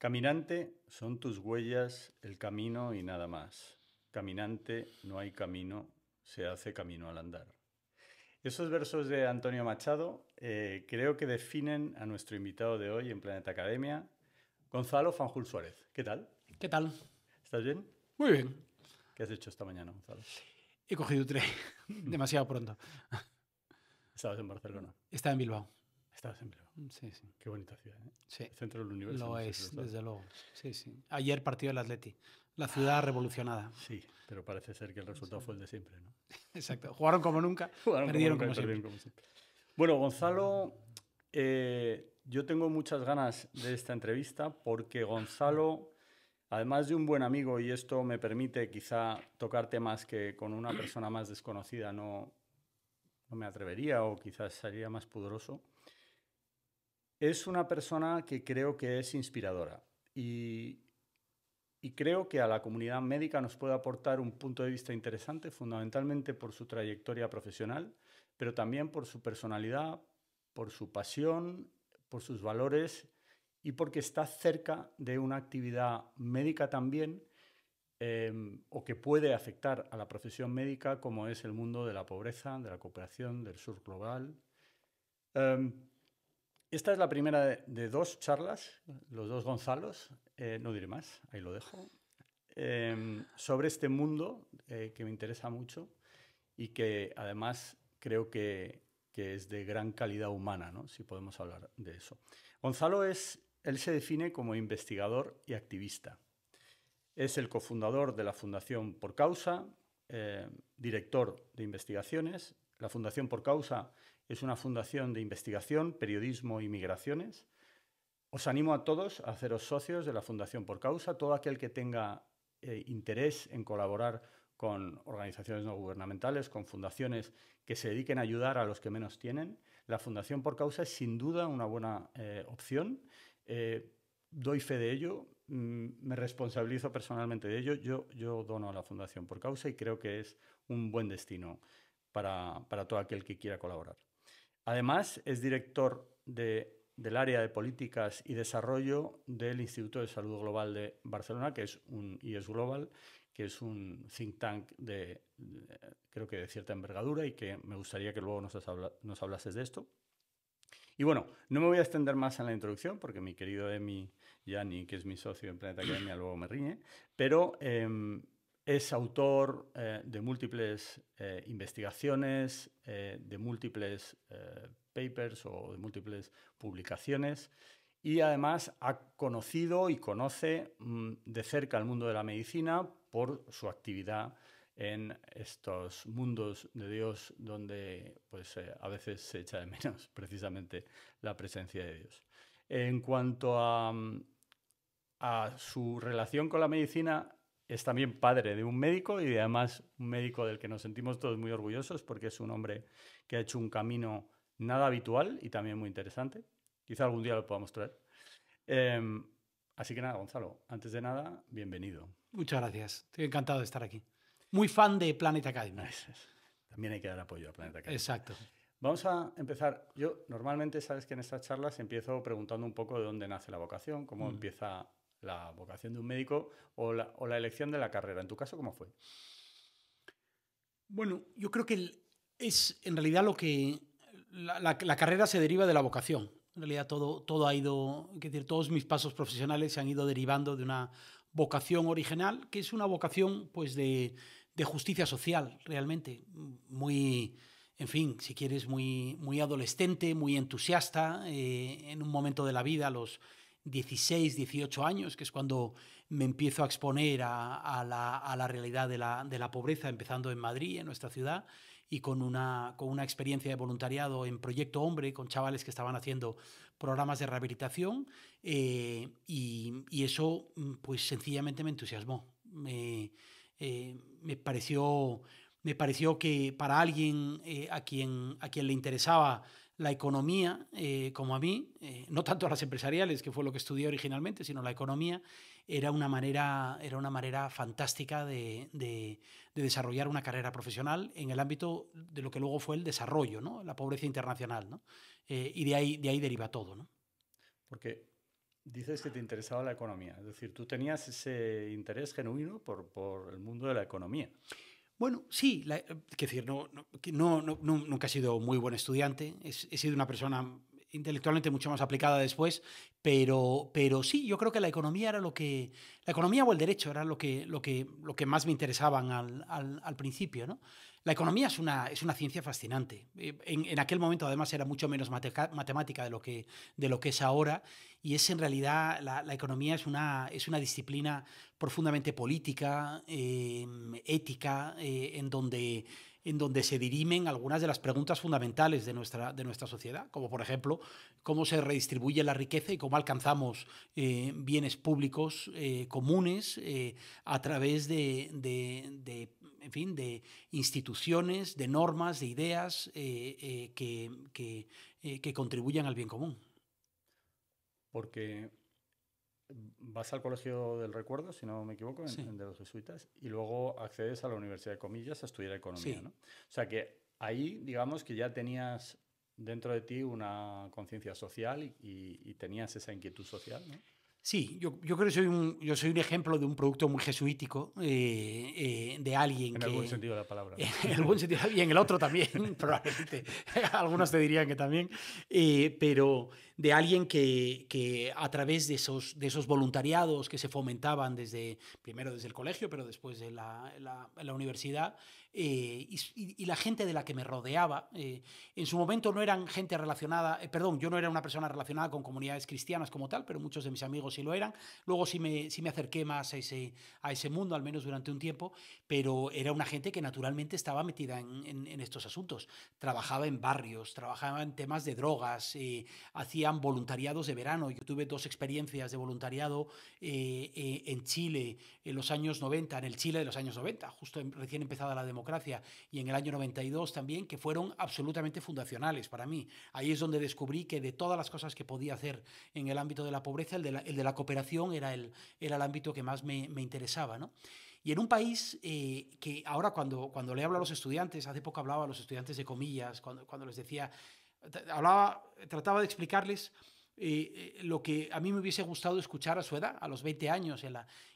Caminante, son tus huellas, el camino y nada más. Caminante, no hay camino, se hace camino al andar. Esos versos de Antonio Machado creo que definen a nuestro invitado de hoy en Planeta Academia, Gonzalo Fanjul Suárez. ¿Qué tal? ¿Qué tal? ¿Estás bien? Muy bien. ¿Qué has hecho esta mañana, Gonzalo? He cogido tren demasiado pronto. Estabas en Barcelona. Está en Bilbao. Estabas en Bilbao. Sí, sí. Qué bonita ciudad, ¿eh? Sí. El centro del universo. Lo no sé es, si lo sabes. desde luego. Sí, sí. Ayer partido el Atleti. La ciudad revolucionada. Sí, pero parece ser que el resultado fue el de siempre, ¿no? Exacto. Jugaron como nunca, Jugaron perdieron nunca y como siempre. perdieron como siempre. Bueno, Gonzalo, yo tengo muchas ganas de esta entrevista porque Gonzalo, además de un buen amigo, y esto me permite quizá tocar temas que con una persona más desconocida no me atrevería o quizás sería más pudoroso, es una persona que creo que es inspiradora y creo que a la comunidad médica nos puede aportar un punto de vista interesante, fundamentalmente por su trayectoria profesional, pero también por su personalidad, por su pasión, por sus valores y porque está cerca de una actividad médica también o que puede afectar a la profesión médica como es el mundo de la pobreza, de la cooperación, del sur global. Esta es la primera de dos charlas, los dos Gonzalos, no diré más, ahí lo dejo, sobre este mundo que me interesa mucho y que además creo que es de gran calidad humana, ¿no? Si podemos hablar de eso. Gonzalo él se define como investigador y activista. Es el cofundador de la Fundación Por Causa, director de investigaciones. La Fundación Por Causa es una fundación de investigación, periodismo y migraciones. Os animo a todos a haceros socios de la Fundación Por Causa. Todo aquel que tenga interés en colaborar con organizaciones no gubernamentales, con fundaciones que se dediquen a ayudar a los que menos tienen. La Fundación Por Causa es sin duda una buena opción. Doy fe de ello, me responsabilizo personalmente de ello. Yo dono a la Fundación Por Causa y creo que es un buen destino para todo aquel que quiera colaborar. Además, es director del área de políticas y desarrollo del Instituto de Salud Global de Barcelona, que es un IES Global, que es un think tank creo que de cierta envergadura y que me gustaría que luego nos hablases de esto. Y bueno, no me voy a extender más en la introducción porque mi querido Emi Yani, que es mi socio en Planeta Academia, luego me riñe, pero es autor de múltiples investigaciones, de múltiples papers o de múltiples publicaciones y además ha conocido y conoce de cerca el mundo de la medicina por su actividad en estos mundos de Dios donde pues, a veces se echa de menos precisamente la presencia de Dios. En cuanto a su relación con la medicina, es también padre de un médico y además un médico del que nos sentimos todos muy orgullosos porque es un hombre que ha hecho un camino nada habitual y también muy interesante. Quizá algún día lo podamos traer. Así que nada, Gonzalo, antes de nada, bienvenido. Muchas gracias. Estoy encantado de estar aquí. Muy fan de Planet Academy. También hay que dar apoyo a Planeta Academy. Exacto. Vamos a empezar. Yo normalmente, sabes que en estas charlas empiezo preguntando un poco de dónde nace la vocación, cómo empieza la vocación de un médico o la elección de la carrera. En tu caso, ¿cómo fue? Bueno, yo creo que es en realidad lo que la carrera se deriva de la vocación. En realidad todo ha ido, es decir, todos mis pasos profesionales se han ido derivando de una vocación original, que es una vocación pues de justicia social, realmente, muy, en fin, si quieres, muy adolescente, muy entusiasta, en un momento de la vida, a los 16, 18 años, que es cuando me empiezo a exponer a la realidad de la pobreza, empezando en Madrid, en nuestra ciudad, y con una experiencia de voluntariado en Proyecto Hombre, con chavales que estaban haciendo programas de rehabilitación, y eso pues sencillamente me entusiasmó. Me pareció que para alguien a quien le interesaba la economía, como a mí, no tanto a las empresariales, que fue lo que estudié originalmente, sino la economía, era una manera fantástica de desarrollar una carrera profesional en el ámbito de lo que luego fue el desarrollo, ¿no? La pobreza internacional, ¿no? Y de ahí deriva todo, ¿no? Porque dices que te interesaba la economía, es decir, tú tenías ese interés genuino por el mundo de la economía. Bueno, sí, quiero decir, nunca he sido muy buen estudiante, he sido una persona intelectualmente mucho más aplicada después, pero sí, yo creo que la economía era la economía o el derecho era lo que más me interesaban al principio, ¿no? La economía es una ciencia fascinante. En aquel momento, además, era mucho menos matemática de lo que es ahora, y es en realidad, la economía es una disciplina profundamente política, ética, en donde se dirimen algunas de las preguntas fundamentales de nuestra sociedad, como por ejemplo cómo se redistribuye la riqueza y cómo alcanzamos bienes públicos comunes a través en fin, de instituciones, de normas, de ideas que contribuyan al bien común. Porque vas al Colegio del Recuerdo, si no me equivoco, Sí, de los jesuitas, y luego accedes a la Universidad de Comillas a estudiar economía, sí. ¿no? O sea que ahí, digamos que ya tenías dentro de ti una conciencia social y tenías esa inquietud social, ¿no? Sí, yo creo que yo soy un ejemplo de un producto muy jesuítico, de alguien En el buen que, sentido de la palabra. en el buen sentido, y en el otro también, probablemente, algunos te dirían que también, pero de alguien que a través de esos voluntariados que se fomentaban primero desde el colegio, pero después de la universidad, y la gente de la que me rodeaba, en su momento no eran gente relacionada, perdón, yo no era una persona relacionada con comunidades cristianas como tal, pero muchos de mis amigos sí lo eran. Luego sí me acerqué más a ese mundo, al menos durante un tiempo, pero era una gente que naturalmente estaba metida en estos asuntos. Trabajaba en barrios, trabajaba en temas de drogas, hacían voluntariados de verano. Yo tuve 2 experiencias de voluntariado en Chile en los años 90, en el Chile de los años 90, justo recién empezada la democracia, y en el año 92 también, que fueron absolutamente fundacionales para mí. Ahí es donde descubrí que de todas las cosas que podía hacer en el ámbito de la pobreza, el de la cooperación era el ámbito que más me interesaba, ¿no? Y en un país que ahora cuando le hablo a los estudiantes, hace poco hablaba a los estudiantes de comillas, cuando les decía, trataba de explicarles lo que a mí me hubiese gustado escuchar a su edad, a los 20 años,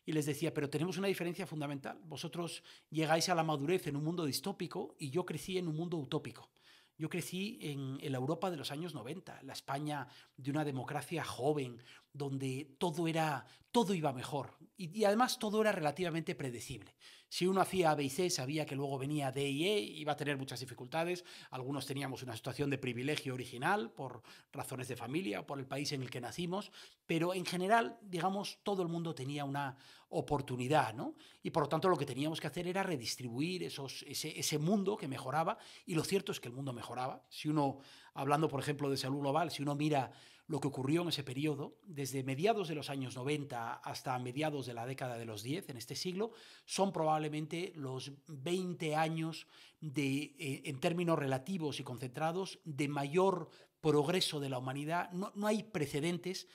y les decía, pero tenemos una diferencia fundamental. Vosotros llegáis a la madurez en un mundo distópico y yo crecí en un mundo utópico. Yo crecí en la Europa de los años 90, la España de una democracia joven, donde todo iba mejor y además todo era relativamente predecible. Si uno hacía A, B y C, sabía que luego venía D y E, iba a tener muchas dificultades. Algunos teníamos una situación de privilegio original por razones de familia o por el país en el que nacimos, pero en general, digamos, todo el mundo tenía una oportunidad, ¿no? Y por lo tanto lo que teníamos que hacer era redistribuir ese mundo que mejoraba, y lo cierto es que el mundo mejoraba. Si uno, hablando por ejemplo de salud global, si uno mira lo que ocurrió en ese periodo, desde mediados de los años 90 hasta mediados de la década de los 10, en este siglo, son probablemente los 20 años en términos relativos y concentrados, de mayor progreso de la humanidad. No hay precedentes,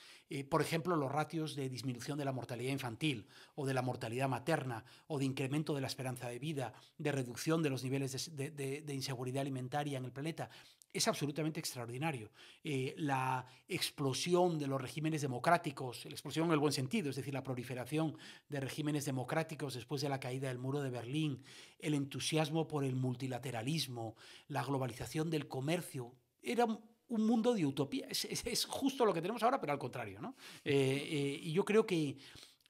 por ejemplo, los ratios de disminución de la mortalidad infantil o de la mortalidad materna o de incremento de la esperanza de vida, de reducción de los niveles de inseguridad alimentaria en el planeta. Es absolutamente extraordinario. La explosión de los regímenes democráticos, la explosión en el buen sentido, es decir, la proliferación de regímenes democráticos después de la caída del muro de Berlín, el entusiasmo por el multilateralismo, la globalización del comercio, era un mundo de utopía. Es justo lo que tenemos ahora, pero al contrario, ¿no? Y yo creo que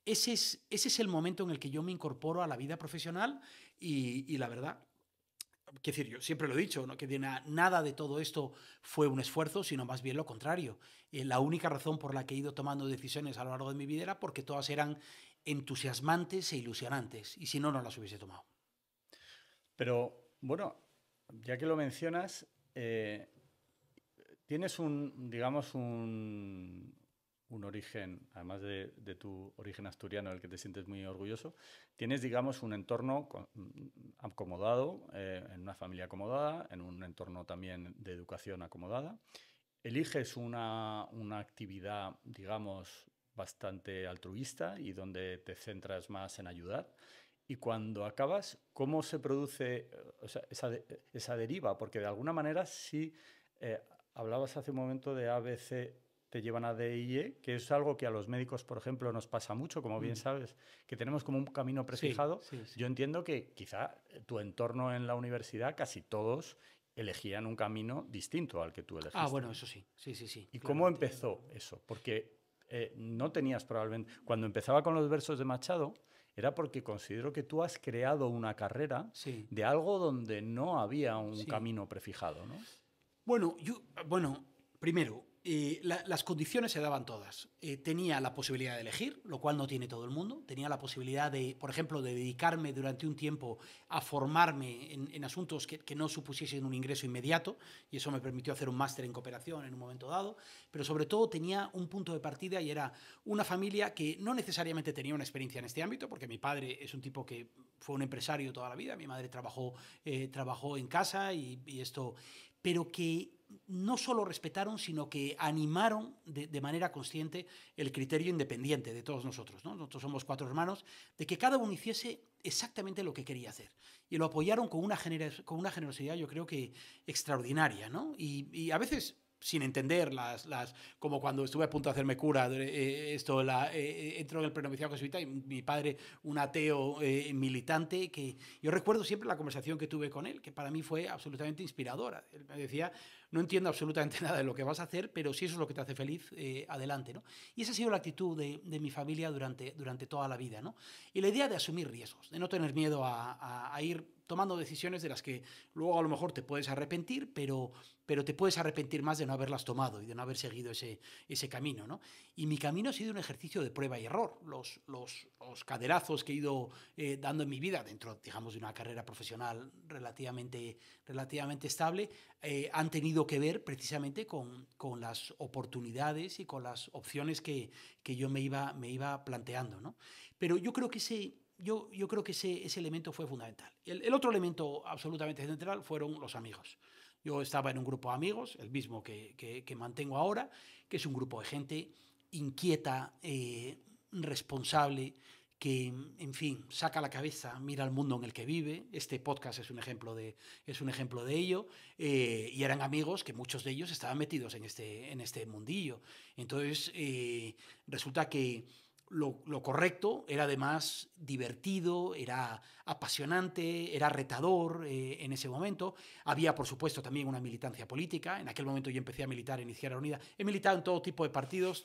ese es el momento en el que yo me incorporo a la vida profesional y la verdad, quiero decir, yo siempre lo he dicho, ¿no? Que nada de todo esto fue un esfuerzo, sino más bien lo contrario. La única razón por la que he ido tomando decisiones a lo largo de mi vida era porque todas eran entusiasmantes e ilusionantes, y si no, no las hubiese tomado. Pero bueno, ya que lo mencionas, tienes digamos, un origen, además de tu origen asturiano, del que te sientes muy orgulloso, tienes, digamos, un entorno acomodado, en una familia acomodada, en un entorno también de educación acomodada. Eliges una actividad, digamos, bastante altruista y donde te centras más en ayudar. Y cuando acabas, ¿cómo se produce o sea, esa deriva? Porque de alguna manera sí, hablabas hace un momento de A, B, C, te llevan a DIE, que es algo que a los médicos, por ejemplo, nos pasa mucho, como bien sabes, que tenemos como un camino prefijado. Sí, sí, sí. Yo entiendo que quizá tu entorno en la universidad, casi todos elegían un camino distinto al que tú elegiste. Ah, bueno, eso sí. Sí, sí, sí. ¿Y cómo empezó eso? Porque no tenías probablemente... Cuando empezaba con los versos de Machado, era porque considero que tú has creado una carrera Sí. de algo donde no había un Sí. camino prefijado, ¿no? Bueno, primero, las condiciones se daban todas. Tenía la posibilidad de elegir, lo cual no tiene todo el mundo. Tenía la posibilidad de, por ejemplo, de dedicarme durante un tiempo a formarme en asuntos que no supusiesen un ingreso inmediato, y eso me permitió hacer un máster en cooperación en un momento dado. Pero sobre todo tenía un punto de partida y era una familia que no necesariamente tenía una experiencia en este ámbito, porque mi padre es un tipo que fue un empresario toda la vida, mi madre trabajó en casa y esto, pero que no solo respetaron, sino que animaron de manera consciente el criterio independiente de todos nosotros, ¿no? Nosotros somos 4 hermanos, de que cada uno hiciese exactamente lo que quería hacer. Y lo apoyaron con una generosidad, yo creo que extraordinaria, ¿no? Y a veces sin entender como cuando estuve a punto de hacerme cura, entró en el prenoviciado jesuita y mi padre, un ateo militante, que yo recuerdo siempre la conversación que tuve con él, que para mí fue absolutamente inspiradora. Él me decía, no entiendo absolutamente nada de lo que vas a hacer, pero si eso es lo que te hace feliz, adelante, ¿no? Y esa ha sido la actitud de mi familia durante toda la vida, ¿no? Y la idea de asumir riesgos, de no tener miedo a ir tomando decisiones de las que luego a lo mejor te puedes arrepentir, pero te puedes arrepentir más de no haberlas tomado y de no haber seguido ese camino, ¿no? Y mi camino ha sido un ejercicio de prueba y error. Los caderazos que he ido dando en mi vida, dentro, digamos, de una carrera profesional relativamente estable, han tenido que ver precisamente con las oportunidades y con las opciones que yo me iba planteando, ¿no? Pero yo creo que ese elemento fue fundamental. El otro elemento absolutamente central fueron los amigos. Yo estaba en un grupo de amigos, el mismo que mantengo ahora, que es un grupo de gente inquieta, responsable, que, en fin, saca la cabeza, mira el mundo en el que vive. Este podcast es un ejemplo de ello. Y eran amigos que muchos de ellos estaban metidos en este mundillo. Entonces, resulta que lo correcto era además divertido, era apasionante, era retador en ese momento. Había, por supuesto, también una militancia política. En aquel momento yo empecé a militar en Izquierda Unida. He militado en todo tipo de partidos.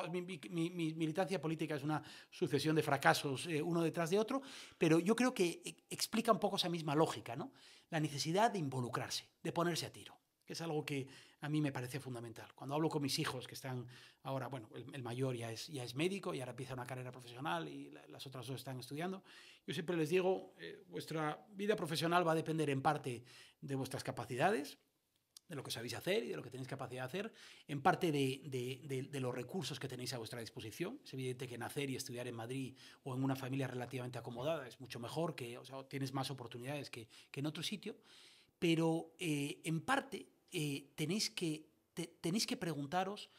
Mi militancia política es una sucesión de fracasos uno detrás de otro, pero yo creo que explica un poco esa misma lógica, ¿no? La necesidad de involucrarse, de ponerse a tiro, que es algo que a mí me parece fundamental. Cuando hablo con mis hijos, que están ahora, bueno, el mayor ya es médico y ahora empieza una carrera profesional y las otras 2 están estudiando, yo siempre les digo, vuestra vida profesional va a depender en parte de vuestras capacidades, de lo que sabéis hacer y de lo que tenéis capacidad de hacer, en parte de los recursos que tenéis a vuestra disposición. Es evidente que nacer y estudiar en Madrid o en una familia relativamente acomodada es mucho mejor, tienes más oportunidades que en otro sitio, pero en parte tenéis que preguntaros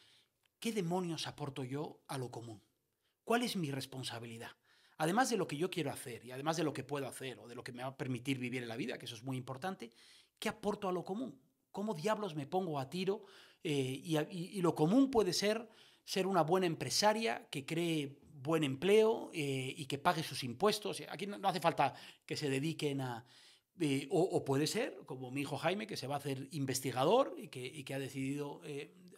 qué demonios aporto yo a lo común. ¿Cuál es mi responsabilidad? Además de lo que yo quiero hacer y además de lo que puedo hacer o de lo que me va a permitir vivir en la vida, que eso es muy importante, ¿qué aporto a lo común? ¿Cómo diablos me pongo a tiro? Y lo común puede ser una buena empresaria que cree buen empleo y que pague sus impuestos. Aquí no hace falta que se dediquen a... o puede ser, como mi hijo Jaime, que se va a hacer investigador y que ha decidido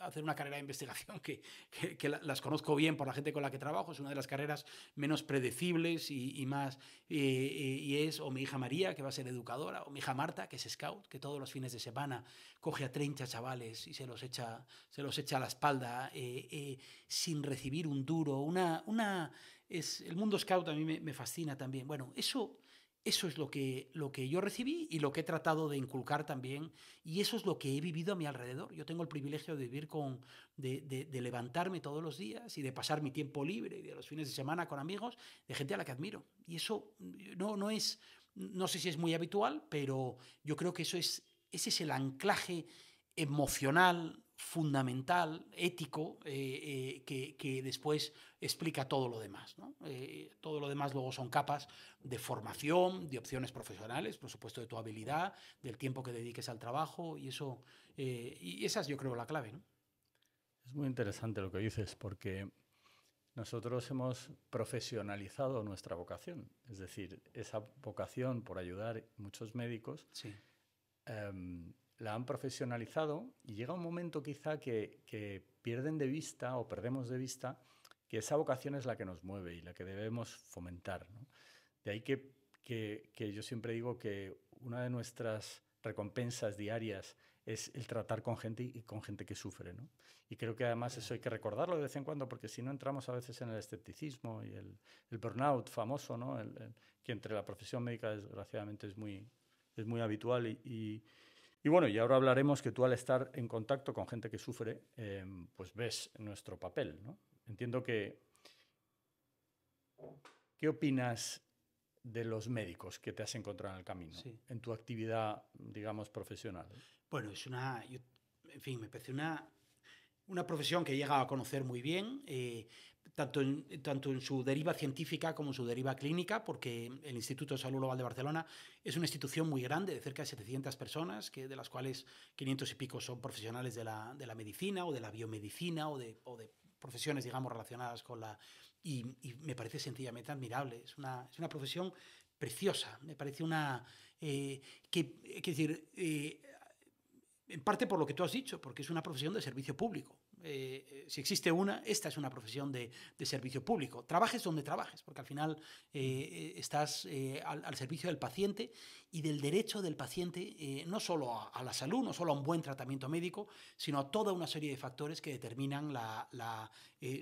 hacer una carrera de investigación que las conozco bien por la gente con la que trabajo. Es una de las carreras menos predecibles y más... o mi hija María, que va a ser educadora, o mi hija Marta, que es scout, que todos los fines de semana coge a 30 chavales y se los echa a la espalda sin recibir un duro. El mundo scout a mí me fascina también. Bueno, eso es lo que yo recibí y lo que he tratado de inculcar también, y eso es lo que he vivido a mi alrededor. Yo tengo el privilegio de vivir de levantarme todos los días y de pasar mi tiempo libre y de los fines de semana con amigos de gente a la que admiro. Y eso no sé si es muy habitual, pero yo creo que ese es el anclaje emocional, fundamental, ético, que después explica todo lo demás, ¿no? Todo lo demás luego son capas de formación, de opciones profesionales, por supuesto de tu habilidad, del tiempo que dediques al trabajo, y esa es, yo creo, la clave, ¿no? Es muy interesante lo que dices, porque nosotros hemos profesionalizado nuestra vocación. Es decir, esa vocación por ayudar muchos médicos Sí. La han profesionalizado y llega un momento quizá que pierden de vista o perdemos de vista que esa vocación es la que nos mueve y la que debemos fomentar, ¿no? De ahí que yo siempre digo que una de nuestras recompensas diarias es el tratar con gente y con gente que sufre, ¿no? Y creo que además eso hay que recordarlo de vez en cuando, porque si no entramos a veces en el escepticismo y el burnout famoso, ¿no? Que entre la profesión médica desgraciadamente es muy habitual y bueno, y ahora hablaremos que tú al estar en contacto con gente que sufre, pues ves nuestro papel, ¿no? Entiendo que... ¿Qué opinas de los médicos que te has encontrado en el camino, Sí. en tu actividad, digamos, profesional? Bueno, en fin, me parece una profesión que he llegado a conocer muy bien, tanto en su deriva científica como en su deriva clínica, porque el Instituto de Salud Global de Barcelona es una institución muy grande, de cerca de 700 personas, de las cuales 500 y pico son profesionales de la medicina o de la biomedicina o de profesiones, digamos, relacionadas con la... Y me parece sencillamente admirable. Es una profesión preciosa. Me parece en parte por lo que tú has dicho, porque es una profesión de servicio público. Si existe esta es una profesión de servicio público. Trabajes donde trabajes, porque al final estás al servicio del paciente y del derecho del paciente, no solo a la salud, no solo a un buen tratamiento médico, sino a toda una serie de factores que determinan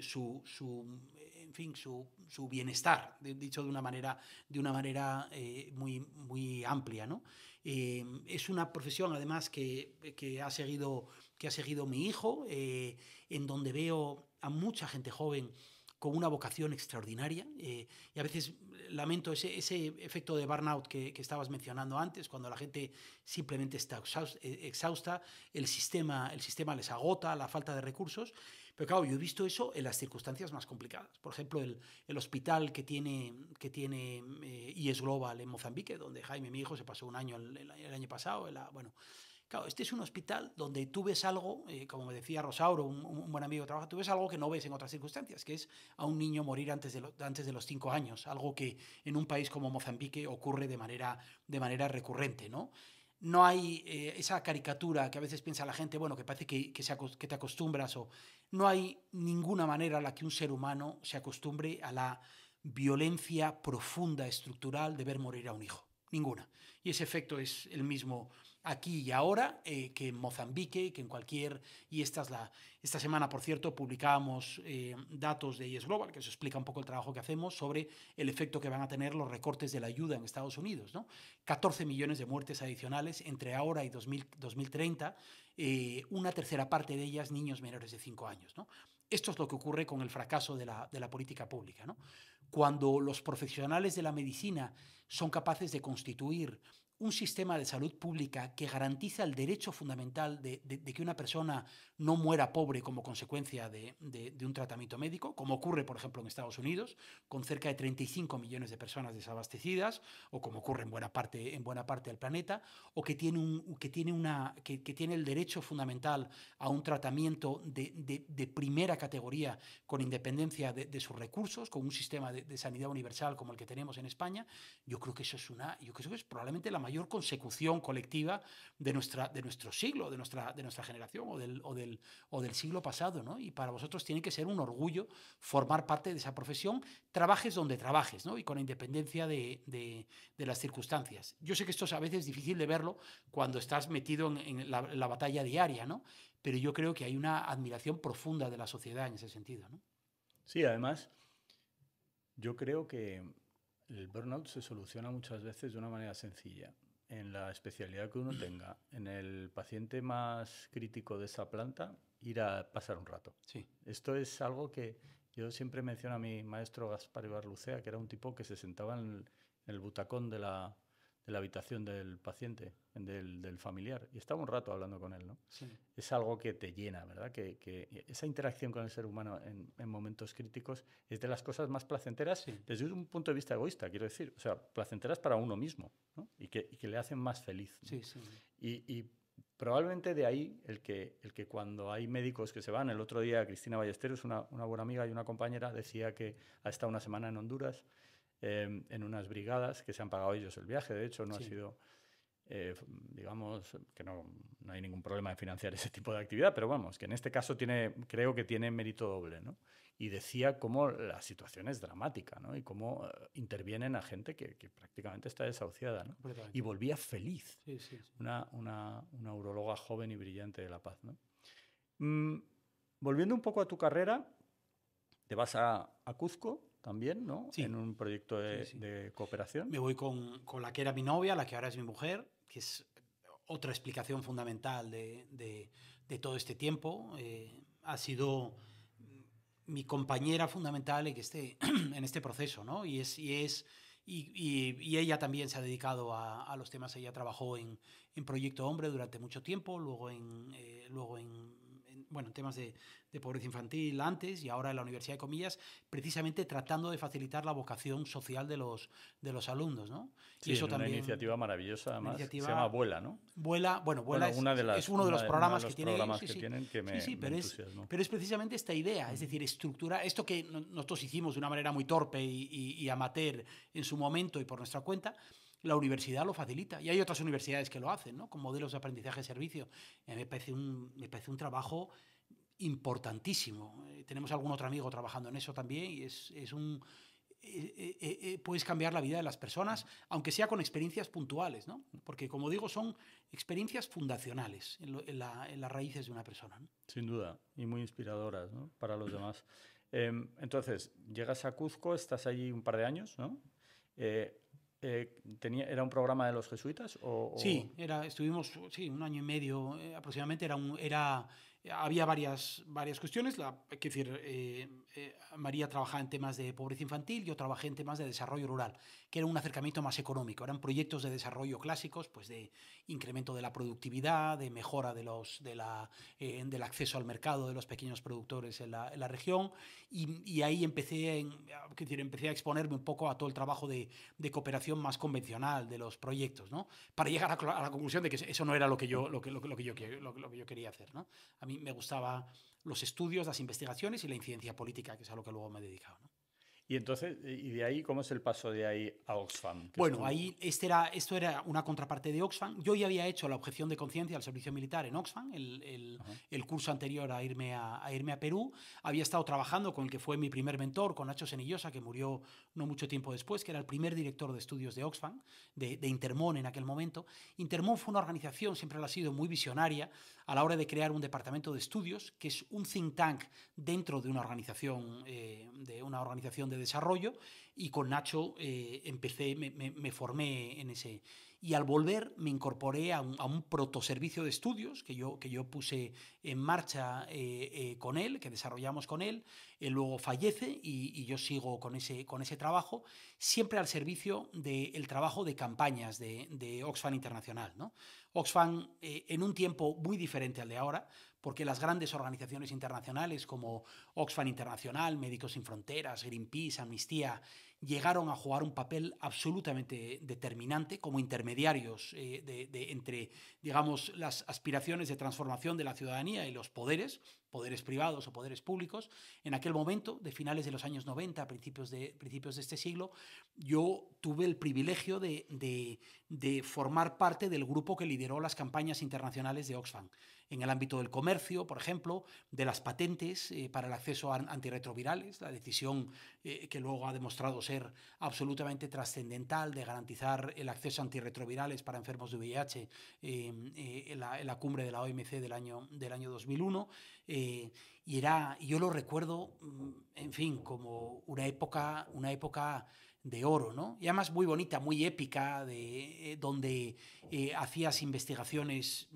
su bienestar, dicho de una manera muy amplia, ¿no? Es una profesión, además, que ha seguido mi hijo, en donde veo a mucha gente joven con una vocación extraordinaria, y a veces lamento ese efecto de burnout que estabas mencionando antes, cuando la gente simplemente está exhausta, el sistema les agota, la falta de recursos. Pero claro, yo he visto eso en las circunstancias más complicadas. Por ejemplo, el hospital que tiene IS Global en Mozambique, donde Jaime, mi hijo, se pasó un año el año pasado. Bueno, claro, este es un hospital donde tú ves algo, como me decía Rosauro, un buen amigo que trabaja, tú ves algo que no ves en otras circunstancias, que es a un niño morir antes de los 5 años, algo que en un país como Mozambique ocurre de manera recurrente, ¿no? No hay esa caricatura que a veces piensa la gente, bueno, que parece que te acostumbras, o no hay ninguna manera en la que un ser humano se acostumbre a la violencia profunda, estructural de ver morir a un hijo. Ninguna. Y ese efecto es el mismo aquí y ahora que en Mozambique, que en cualquier... Y esta semana, por cierto, publicábamos datos de IS Global, que eso explica un poco el trabajo que hacemos sobre el efecto que van a tener los recortes de la ayuda en Estados Unidos, ¿no? 14 millones de muertes adicionales entre ahora y 2030, una tercera parte de ellas niños menores de 5 años, ¿no? Esto es lo que ocurre con el fracaso de la política pública, ¿no? Cuando los profesionales de la medicina son capaces de constituir un sistema de salud pública que garantiza el derecho fundamental de que una persona no muera pobre como consecuencia de un tratamiento médico, como ocurre, por ejemplo, en Estados Unidos, con cerca de 35 millones de personas desabastecidas, o como ocurre en buena parte del planeta, o que tiene el derecho fundamental a un tratamiento de primera categoría con independencia de sus recursos, con un sistema de sanidad universal como el que tenemos en España. Yo creo que eso es probablemente la mayor consecución colectiva de nuestro siglo, de nuestra generación o del siglo pasado, ¿no? Y para vosotros tiene que ser un orgullo formar parte de esa profesión, trabajes donde trabajes, ¿no? Y con independencia de las circunstancias. Yo sé que esto es a veces difícil de verlo cuando estás metido en la batalla diaria, ¿no? Pero yo creo que hay una admiración profunda de la sociedad en ese sentido, ¿no? Sí, además, yo creo que el burnout se soluciona muchas veces de una manera sencilla. En la especialidad que uno tenga, en el paciente más crítico de esa planta, ir a pasar un rato. Sí. Esto es algo que yo siempre menciono a mi maestro Gaspar Ibarlucea, que era un tipo que se sentaba en el butacón de la habitación del paciente, del familiar, y estaba un rato hablando con él, ¿no? Sí. Es algo que te llena, ¿verdad? Que esa interacción con el ser humano en momentos críticos es de las cosas más placenteras, sí, desde un punto de vista egoísta, quiero decir. O sea, placenteras para uno mismo, ¿no? Y que le hacen más feliz, ¿no? Sí, sí. Y probablemente de ahí el que cuando hay médicos que se van, el otro día Cristina Ballesteros, una buena amiga y una compañera, decía que ha estado una semana en Honduras en unas brigadas que se han pagado ellos el viaje, de hecho no ha sido, digamos, que no hay ningún problema en financiar ese tipo de actividad, pero vamos, que en este caso creo que tiene mérito doble, ¿no? Y decía cómo la situación es dramática, ¿no? Y cómo intervienen a gente que prácticamente está desahuciada, ¿no? Y volvía feliz. Sí, sí, sí. Una urologa joven y brillante de La Paz, ¿no? Volviendo un poco a tu carrera, te vas a Cuzco también, ¿no? Sí. En un proyecto de cooperación. Me voy con la que era mi novia, la que ahora es mi mujer, que es otra explicación fundamental de todo este tiempo. Ha sido mi compañera fundamental en este proceso, ¿no? Y ella también se ha dedicado a los temas. Ella trabajó en Proyecto Hombre durante mucho tiempo, luego en temas de pobreza infantil antes y ahora en la Universidad de Comillas, precisamente tratando de facilitar la vocación social de los alumnos, ¿no? Sí, y eso una también, iniciativa maravillosa, además, se llama Vuela, ¿no? Vuela es uno de los programas que tienen ellos. Pero es precisamente esta idea, es decir, estructura, esto que nosotros hicimos de una manera muy torpe y amateur en su momento y por nuestra cuenta. La universidad lo facilita y hay otras universidades que lo hacen, ¿no? Con modelos de aprendizaje-servicio. Me parece un trabajo importantísimo. Tenemos algún otro amigo trabajando en eso también y puedes cambiar la vida de las personas, aunque sea con experiencias puntuales, ¿no? Porque, como digo, son experiencias fundacionales en las raíces de una persona, ¿no? Sin duda, y muy inspiradoras, ¿no? Para los demás. Entonces, llegas a Cuzco, estás allí un par de años, ¿no? ¿Era un programa de los jesuitas? Sí, estuvimos un año y medio aproximadamente. Había varias cuestiones. María trabajaba en temas de pobreza infantil, yo trabajé en temas de desarrollo rural, que era un acercamiento más económico. Eran proyectos de desarrollo clásicos, pues de incremento de la productividad, de mejora del acceso al mercado de los pequeños productores en la región. Y ahí empecé a exponerme un poco a todo el trabajo de cooperación más convencional de los proyectos, ¿no? Para llegar a la conclusión de que eso no era lo que yo quería hacer, ¿no? A mí me gustaban los estudios, las investigaciones y la incidencia política, que es a lo que luego me he dedicado, ¿no? Y entonces, ¿y de ahí cómo es el paso de ahí a Oxfam? Bueno, ahí esto era una contraparte de Oxfam. Yo ya había hecho la objeción de conciencia al servicio militar en Oxfam, el curso anterior a irme a Perú. Había estado trabajando con el que fue mi primer mentor, con Nacho Senillosa, que murió no mucho tiempo después, que era el primer director de estudios de Oxfam, de Intermón en aquel momento. Intermón fue una organización, siempre lo ha sido, muy visionaria a la hora de crear un departamento de estudios, que es un think tank dentro de una organización de desarrollo, y con Nacho me formé en ese. Y al volver me incorporé a un protoservicio de estudios que yo puse en marcha con él, que desarrollamos con él. Él luego fallece y yo sigo con ese trabajo, siempre al servicio del trabajo de campañas de Oxfam Internacional, ¿no? Oxfam, en un tiempo muy diferente al de ahora, porque las grandes organizaciones internacionales como Oxfam Internacional, Médicos Sin Fronteras, Greenpeace, Amnistía, llegaron a jugar un papel absolutamente determinante como intermediarios entre, digamos, las aspiraciones de transformación de la ciudadanía y los poderes privados o poderes públicos. En aquel momento, de finales de los años 90, principios de este siglo, yo tuve el privilegio de formar parte del grupo que lideró las campañas internacionales de Oxfam, en el ámbito del comercio, por ejemplo, de las patentes para el acceso a antirretrovirales, la decisión que luego ha demostrado ser absolutamente trascendental de garantizar el acceso a antirretrovirales para enfermos de VIH en la cumbre de la OMC del año 2001. Y yo lo recuerdo, en fin, como una época de oro, ¿no? Y además muy bonita, muy épica, donde hacías investigaciones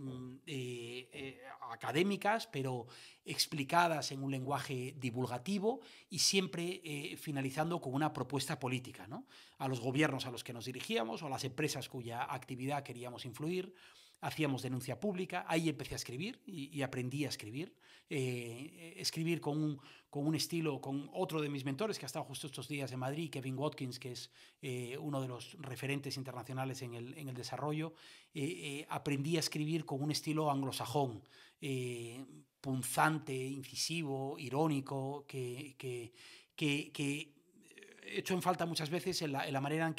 académicas, pero explicadas en un lenguaje divulgativo y siempre finalizando con una propuesta política, ¿no? A los gobiernos a los que nos dirigíamos o a las empresas cuya actividad queríamos influir. hacíamos denuncia pública, ahí empecé a escribir y aprendí a escribir. Escribir con un estilo, con otro de mis mentores que ha estado justo estos días en Madrid, Kevin Watkins, que es uno de los referentes internacionales en el desarrollo. Aprendí a escribir con un estilo anglosajón, punzante, incisivo, irónico, que he hecho en falta muchas veces en la manera en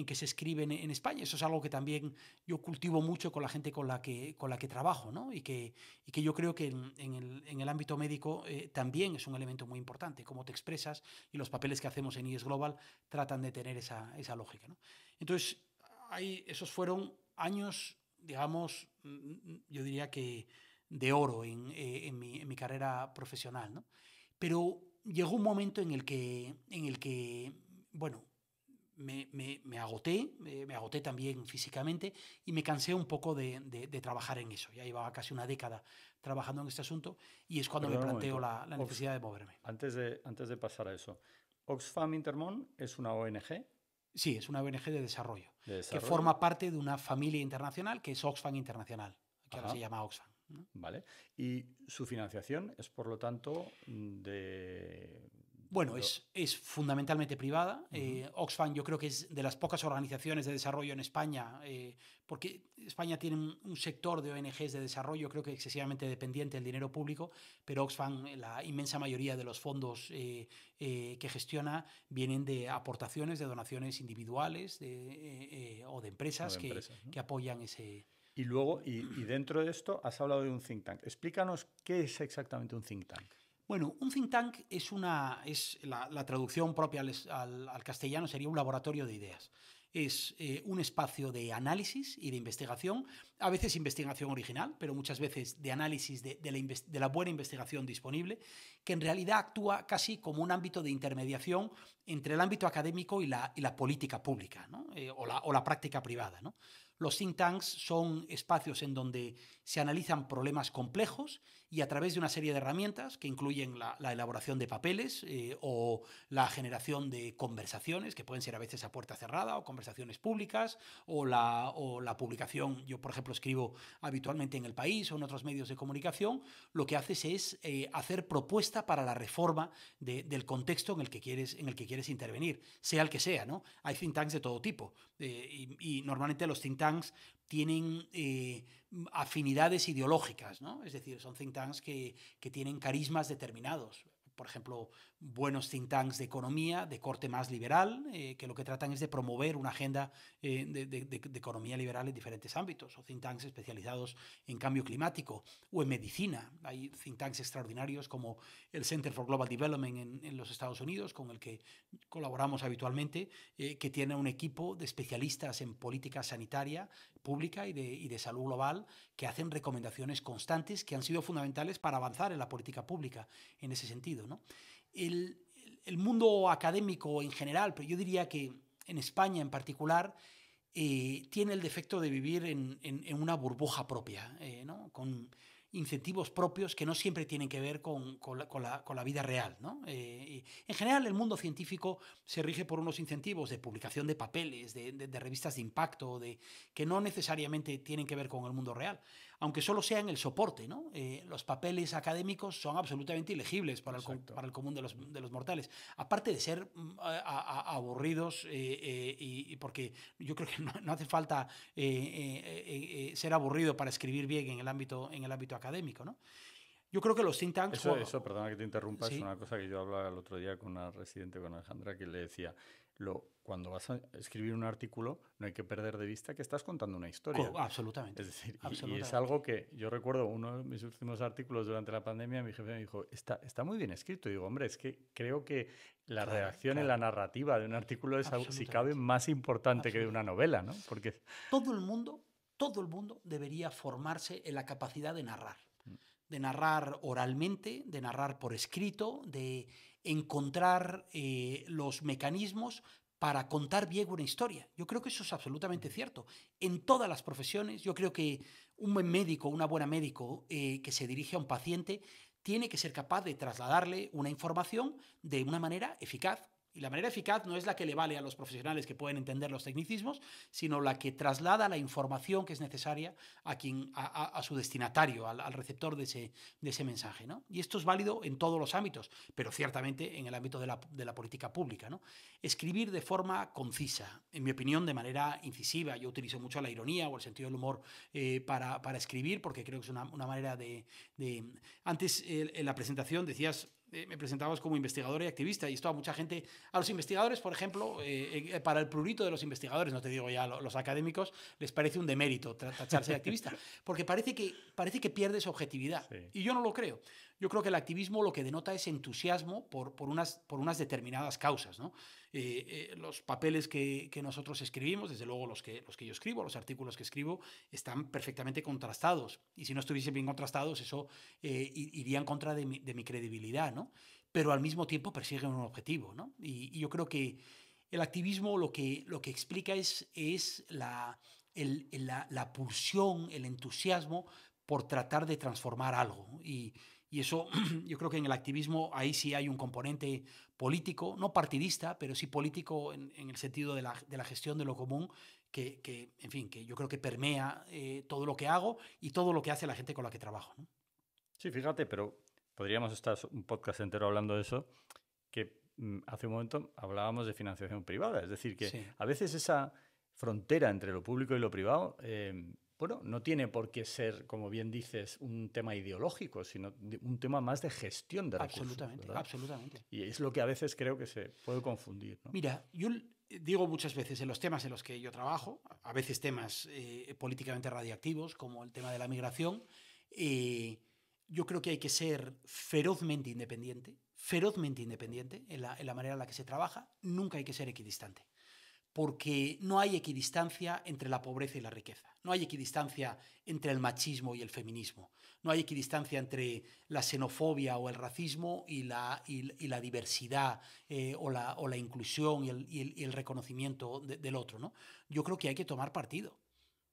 que se escribe en España. Eso es algo que también yo cultivo mucho con la gente con la que trabajo, ¿no? Y que yo creo que en el ámbito médico también es un elemento muy importante, cómo te expresas, y los papeles que hacemos en IES Global tratan de tener esa lógica, ¿no? Entonces, esos fueron años, digamos, yo diría que de oro en mi carrera profesional, ¿no? Pero llegó un momento en el que bueno, me agoté también físicamente y me cansé un poco de trabajar en eso. Ya llevaba casi una década trabajando en este asunto y es cuando me planteo la necesidad de moverme. Antes de pasar a eso, Oxfam Intermón es una ONG. Sí, es una ONG de desarrollo, que forma parte de una familia internacional que es Oxfam Internacional, que ahora se llama Oxfam, ¿no? Vale. Y su financiación es, por lo tanto, de... Bueno, es fundamentalmente privada. Oxfam yo creo que es de las pocas organizaciones de desarrollo en España, porque España tiene un sector de ONGs de desarrollo, creo que excesivamente dependiente del dinero público, pero Oxfam, la inmensa mayoría de los fondos que gestiona vienen de aportaciones, de donaciones individuales o de empresas, ¿no? que apoyan ese... Y luego, y dentro de esto, has hablado de un think tank. Explícanos qué es exactamente un think tank. Bueno, un think tank es la traducción propia al castellano sería un laboratorio de ideas. Es un espacio de análisis y de investigación, a veces investigación original, pero muchas veces de análisis de la buena investigación disponible, que en realidad actúa casi como un ámbito de intermediación entre el ámbito académico y la política pública, ¿no? o la práctica privada, ¿no? Los think tanks son espacios en donde se analizan problemas complejos y a través de una serie de herramientas que incluyen la elaboración de papeles o la generación de conversaciones, que pueden ser a veces a puerta cerrada o conversaciones públicas, o la publicación. Yo, por ejemplo, escribo habitualmente en El País o en otros medios de comunicación. Lo que haces es hacer propuesta para la reforma del contexto en el que quieres intervenir, sea el que sea, ¿no? Hay think tanks de todo tipo y normalmente los think tanks tienen afinidades ideológicas, ¿no? Es decir, son think tanks que tienen carismas determinados. Por ejemplo, buenos think tanks de economía de corte más liberal, que lo que tratan es de promover una agenda de economía liberal en diferentes ámbitos, o think tanks especializados en cambio climático o en medicina. Hay think tanks extraordinarios como el Center for Global Development en los Estados Unidos, con el que colaboramos habitualmente, que tiene un equipo de especialistas en política sanitaria pública y de salud global, que hacen recomendaciones constantes que han sido fundamentales para avanzar en la política pública en ese sentido, ¿no? El mundo académico en general, pero yo diría que en España en particular, tiene el defecto de vivir en una burbuja propia, ¿no? Con incentivos propios que no siempre tienen que ver con la vida real, ¿no? En general, el mundo científico se rige por unos incentivos de publicación de papeles, de revistas de impacto, que no necesariamente tienen que ver con el mundo real, aunque solo sean el soporte, ¿no? Los papeles académicos son absolutamente ilegibles para el común de los mortales, aparte de ser aburridos, y porque yo creo que no hace falta ser aburrido para escribir bien en el ámbito académico, ¿no? Yo creo que los think tanks... Eso, perdona que te interrumpa, ¿sí? Es una cosa que yo hablaba el otro día con una residente, con Alejandra, que le decía, cuando vas a escribir un artículo no hay que perder de vista que estás contando una historia. Absolutamente. Es decir, absolutamente. Y es algo que yo recuerdo, uno de mis últimos artículos durante la pandemia, mi jefe me dijo, está muy bien escrito. Y digo, hombre, es que creo que la redacción y la narrativa de un artículo es, si cabe, más importante que de una novela, ¿no? Porque todo el mundo debería formarse en la capacidad de narrar oralmente, de narrar por escrito, de encontrar los mecanismos para contar bien una historia. Yo creo que eso es absolutamente cierto. En todas las profesiones, yo creo que un buen médico, una buena médico que se dirige a un paciente tiene que ser capaz de trasladarle una información de una manera eficaz, Y la manera eficaz no es la que le vale a los profesionales que pueden entender los tecnicismos, sino la que traslada la información que es necesaria a su destinatario, al receptor de ese mensaje, ¿no? Y esto es válido en todos los ámbitos, pero ciertamente en el ámbito de la política pública, ¿no? Escribir de forma concisa, en mi opinión, de manera incisiva. Yo utilizo mucho la ironía o el sentido del humor para escribir, porque creo que es una manera de... Antes, en la presentación, decías... me presentabas como investigador y activista, y esto a mucha gente, a los investigadores, por ejemplo, para el prurito de los investigadores, no te digo ya los académicos, les parece un demérito tacharse de activista, porque parece que pierdes objetividad, Sí. y yo no lo creo. Yo creo que el activismo lo que denota es entusiasmo por unas determinadas causas, ¿no? Los papeles que nosotros escribimos, desde luego los que yo escribo, los artículos que escribo, están perfectamente contrastados, y si no estuviesen bien contrastados, eso iría en contra de mi credibilidad, ¿no? Pero al mismo tiempo persiguen un objetivo, ¿no? Y yo creo que el activismo lo que explica es la pulsión, el entusiasmo por tratar de transformar algo. Y eso, yo creo que en el activismo ahí sí hay un componente político, no partidista, pero sí político en el sentido de la gestión de lo común, en fin, que yo creo que permea todo lo que hago y todo lo que hace la gente con la que trabajo, ¿no? Sí, fíjate, pero podríamos estar un podcast entero hablando de eso, que hace un momento hablábamos de financiación privada. Es decir, que Sí. a veces esa frontera entre lo público y lo privado, bueno, no tiene por qué ser, como bien dices, un tema ideológico, sino un tema más de gestión de recursos. Absolutamente, ¿verdad? absolutamente. Y es lo que a veces creo que se puede confundir, ¿no? Mira, yo digo muchas veces en los temas en los que yo trabajo, a veces temas políticamente radiactivos, como el tema de la migración, yo creo que hay que ser ferozmente independiente en la manera en la que se trabaja. Nunca hay que ser equidistante, porque no hay equidistancia entre la pobreza y la riqueza, no hay equidistancia entre el machismo y el feminismo, no hay equidistancia entre la xenofobia o el racismo y la diversidad o la inclusión y el reconocimiento del otro, ¿no? Yo creo que hay que tomar partido.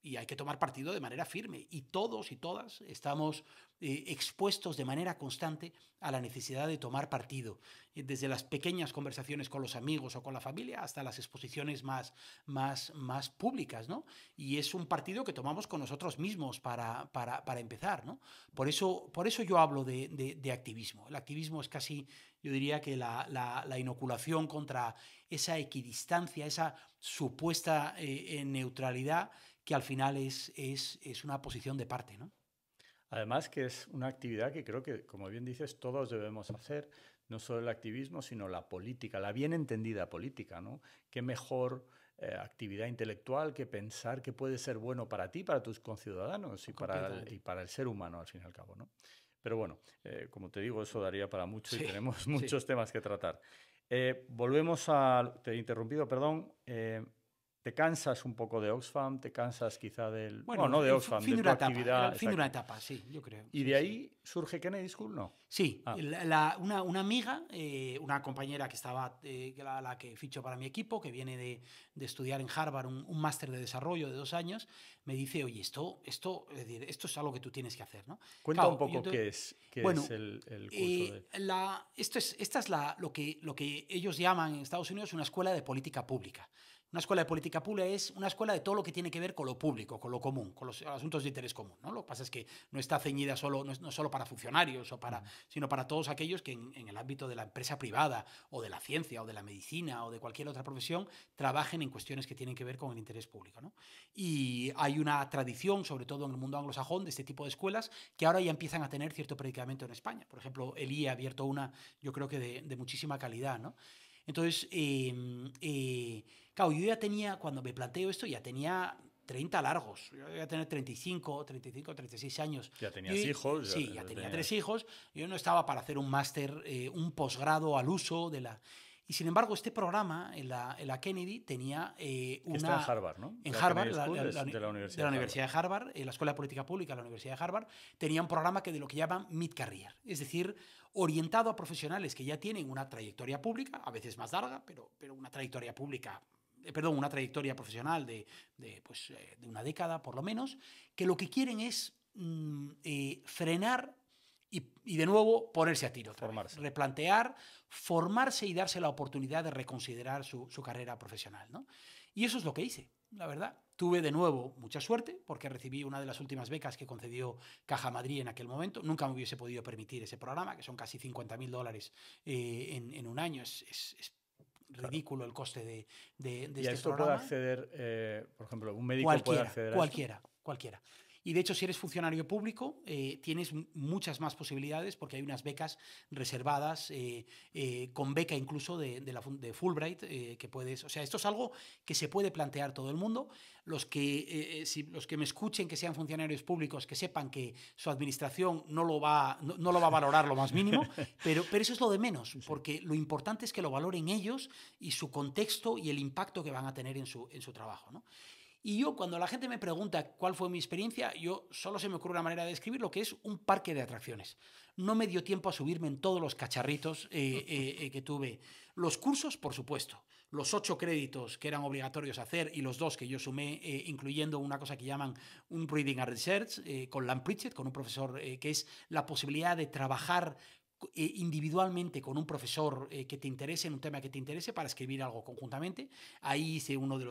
Y hay que tomar partido de manera firme. Y todos y todas estamos expuestos de manera constante a la necesidad de tomar partido. Desde las pequeñas conversaciones con los amigos o con la familia hasta las exposiciones más públicas, ¿no? Y es un partido que tomamos con nosotros mismos para empezar, ¿no? Por eso yo hablo de activismo. El activismo es casi, yo diría que la inoculación contra esa equidistancia, esa supuesta neutralidad, que al final es una posición de parte, ¿no? Además que es una actividad que creo que, como bien dices, todos debemos hacer, no solo el activismo, sino la política, la bien entendida política, ¿no? Qué mejor actividad intelectual que pensar que puede ser bueno para ti, para tus conciudadanos y para el ser humano, al fin y al cabo, ¿no? Pero bueno, como te digo, eso daría para mucho y tenemos muchos temas que tratar. Volvemos a... Te he interrumpido, perdón. ¿Te cansas un poco de Oxfam? ¿Te cansas quizá del... Bueno, no de Oxfam, de tu actividad? El fin de una etapa, sí, yo creo. ¿Y de ahí surge Kennedy School? No. Sí, una amiga, una compañera que estaba, la que fichó para mi equipo, que viene de estudiar en Harvard un máster de desarrollo de 2 años, me dice, oye, esto es algo que tú tienes que hacer, ¿no? Cuenta un poco qué es el curso de... Esta es lo que ellos llaman en Estados Unidos una escuela de política pública. Una escuela de política pública es una escuela de todo lo que tiene que ver con lo público, con lo común, con los asuntos de interés común, ¿no? Lo que pasa es que no está ceñida no solo para funcionarios, sino para todos aquellos que en el ámbito de la empresa privada o de la ciencia o de la medicina o de cualquier otra profesión trabajen en cuestiones que tienen que ver con el interés público, ¿no? Y hay una tradición, sobre todo en el mundo anglosajón, de este tipo de escuelas que ahora ya empiezan a tener cierto predicamento en España. Por ejemplo, el IE ha abierto una, yo creo que de muchísima calidad, ¿no? Entonces, claro, yo ya tenía, cuando me planteo esto, ya tenía 30 largos. Yo voy a tener 35, 36 años. Ya tenías hijos. Sí, ya tenía 3 hijos. Yo no estaba para hacer un máster, un posgrado al uso de la... Y sin embargo, este programa en la Kennedy tenía una... Está en Harvard, ¿no? En Harvard, de la Universidad de Harvard, la Escuela de Política Pública de la Universidad de Harvard, tenía un programa de lo que llaman mid-career, es decir, orientado a profesionales que ya tienen una trayectoria pública, a veces más larga, pero una trayectoria pública, una trayectoria profesional de una década por lo menos, que lo que quieren es frenar y de nuevo ponerse a tiro. Formarse. Replantear, formarse y darse la oportunidad de reconsiderar su carrera profesional, ¿no? Y eso es lo que hice, la verdad. Tuve de nuevo mucha suerte porque recibí una de las últimas becas que concedió Caja Madrid en aquel momento. Nunca me hubiese podido permitir ese programa, que son casi $50.000 en un año. Es ridículo el coste de ¿Y este a esto programa. puede acceder, por ejemplo, un médico puede acceder a cualquiera. Y de hecho, si eres funcionario público, tienes muchas más posibilidades porque hay unas becas reservadas, con beca incluso de Fulbright, que puedes... O sea, esto es algo que se puede plantear todo el mundo. Los que me escuchen, que sean funcionarios públicos, que sepan que su administración no lo va a valorar lo más mínimo, pero eso es lo de menos, porque lo importante es que lo valoren ellos y su contexto y el impacto que van a tener en su trabajo, ¿no? Y yo, cuando la gente me pregunta cuál fue mi experiencia, yo solo se me ocurre una manera de describir lo que es un parque de atracciones. No me dio tiempo a subirme en todos los cacharritos que tuve. Los cursos, por supuesto. Los 8 créditos que eran obligatorios hacer y los 2 que yo sumé, incluyendo una cosa que llaman un Reading and Research, con Lamp Pritchett, con un profesor, que es la posibilidad de trabajar individualmente con un profesor que te interese en un tema que te interese para escribir algo conjuntamente. Ahí hice uno de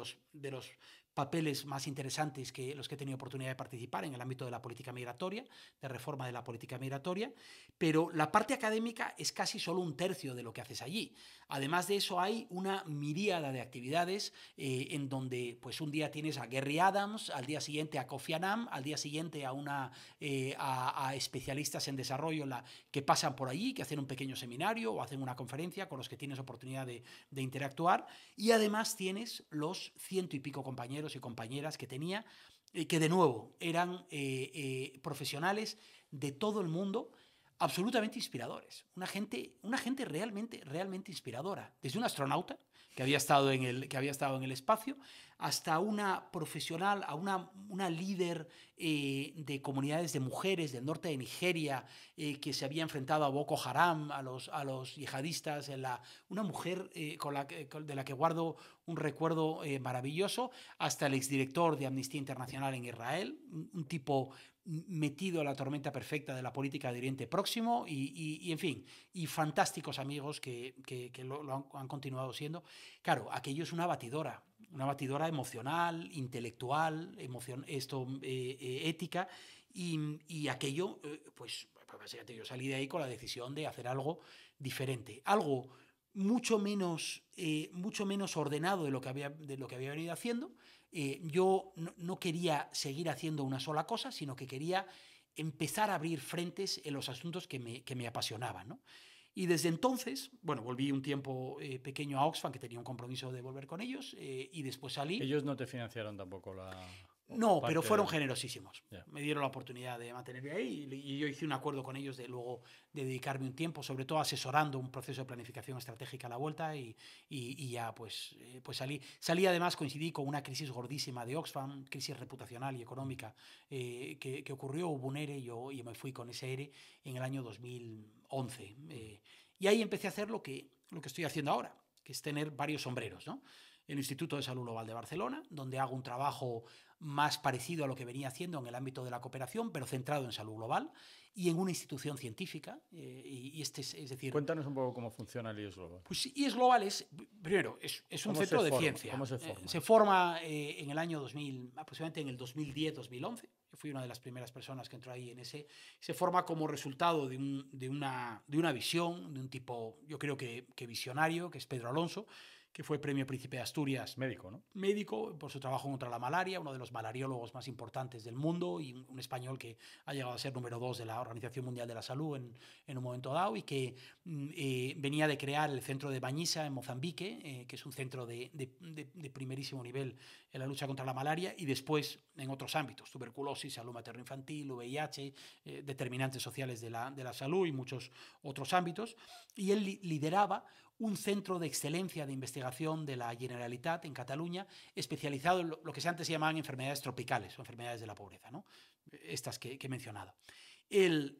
los papeles más interesantes que los que he tenido oportunidad de participar en el ámbito de la política migratoria, de reforma de la política migratoria, pero la parte académica es casi solo un tercio de lo que haces allí. Además de eso, hay una miríada de actividades en donde pues un día tienes a Gary Adams, al día siguiente a Kofi Annan, al día siguiente a especialistas en desarrollo que pasan por allí, que hacen un pequeño seminario o hacen una conferencia con los que tienes oportunidad de interactuar, y además tienes los 100 y pico compañeros y compañeras que tenía, que de nuevo eran profesionales de todo el mundo, absolutamente inspiradores. Una gente realmente inspiradora. Desde un astronauta que había estado en el espacio, hasta una profesional, a una líder de comunidades de mujeres del norte de Nigeria, que se había enfrentado a Boko Haram, a los yihadistas, una mujer de la que guardo un recuerdo maravilloso, hasta el exdirector de Amnistía Internacional en Israel, un tipo metido a la tormenta perfecta de la política de Oriente Próximo y en fin, y fantásticos amigos que lo han continuado siendo. Claro, aquello es una batidora emocional, intelectual, ética, y aquello, pues básicamente yo salí de ahí con la decisión de hacer algo diferente, algo mucho menos ordenado de lo que había venido haciendo. Yo no quería seguir haciendo una sola cosa, sino que quería empezar a abrir frentes en los asuntos que me apasionaban, ¿no? Y desde entonces, bueno, volví un tiempo pequeño a Oxfam, que tenía un compromiso de volver con ellos, y después salí. Ellos no te financiaron tampoco la... No, pero fueron generosísimos. Yeah. Me dieron la oportunidad de mantenerme ahí y yo hice un acuerdo con ellos de dedicarme un tiempo, sobre todo asesorando un proceso de planificación estratégica a la vuelta y ya pues salí. Salí, además coincidí con una crisis gordísima de Oxfam, crisis reputacional y económica que ocurrió, hubo un ERE y yo me fui con ese ERE en el año 2011. Y ahí empecé a hacer lo que estoy haciendo ahora, que es tener varios sombreros, ¿no? El Instituto de Salud Global de Barcelona, donde hago un trabajo más parecido a lo que venía haciendo en el ámbito de la cooperación, pero centrado en salud global, y en una institución científica. Es decir... Cuéntanos un poco cómo funciona el IES Global. Pues IES Global primero, es un centro de ciencia. ¿Cómo se forma? Se forma en el año 2000, aproximadamente en el 2010-2011. Yo fui una de las primeras personas que entró ahí en ese. Se forma como resultado de una visión, de un tipo, yo creo que visionario, que es Pedro Alonso, que fue Premio Príncipe de Asturias. Médico, ¿no? Médico, por su trabajo contra la malaria, uno de los malariólogos más importantes del mundo y un español que ha llegado a ser número 2 de la Organización Mundial de la Salud en un momento dado, y que venía de crear el centro de Bañisa en Mozambique, que es un centro de primerísimo nivel en la lucha contra la malaria, y después en otros ámbitos, tuberculosis, salud materno-infantil, VIH, determinantes sociales de la salud y muchos otros ámbitos. Y él lideraba un centro de excelencia de investigación de la Generalitat en Cataluña, especializado en lo que antes se llamaban enfermedades tropicales o enfermedades de la pobreza, ¿no? Estas que he mencionado. Él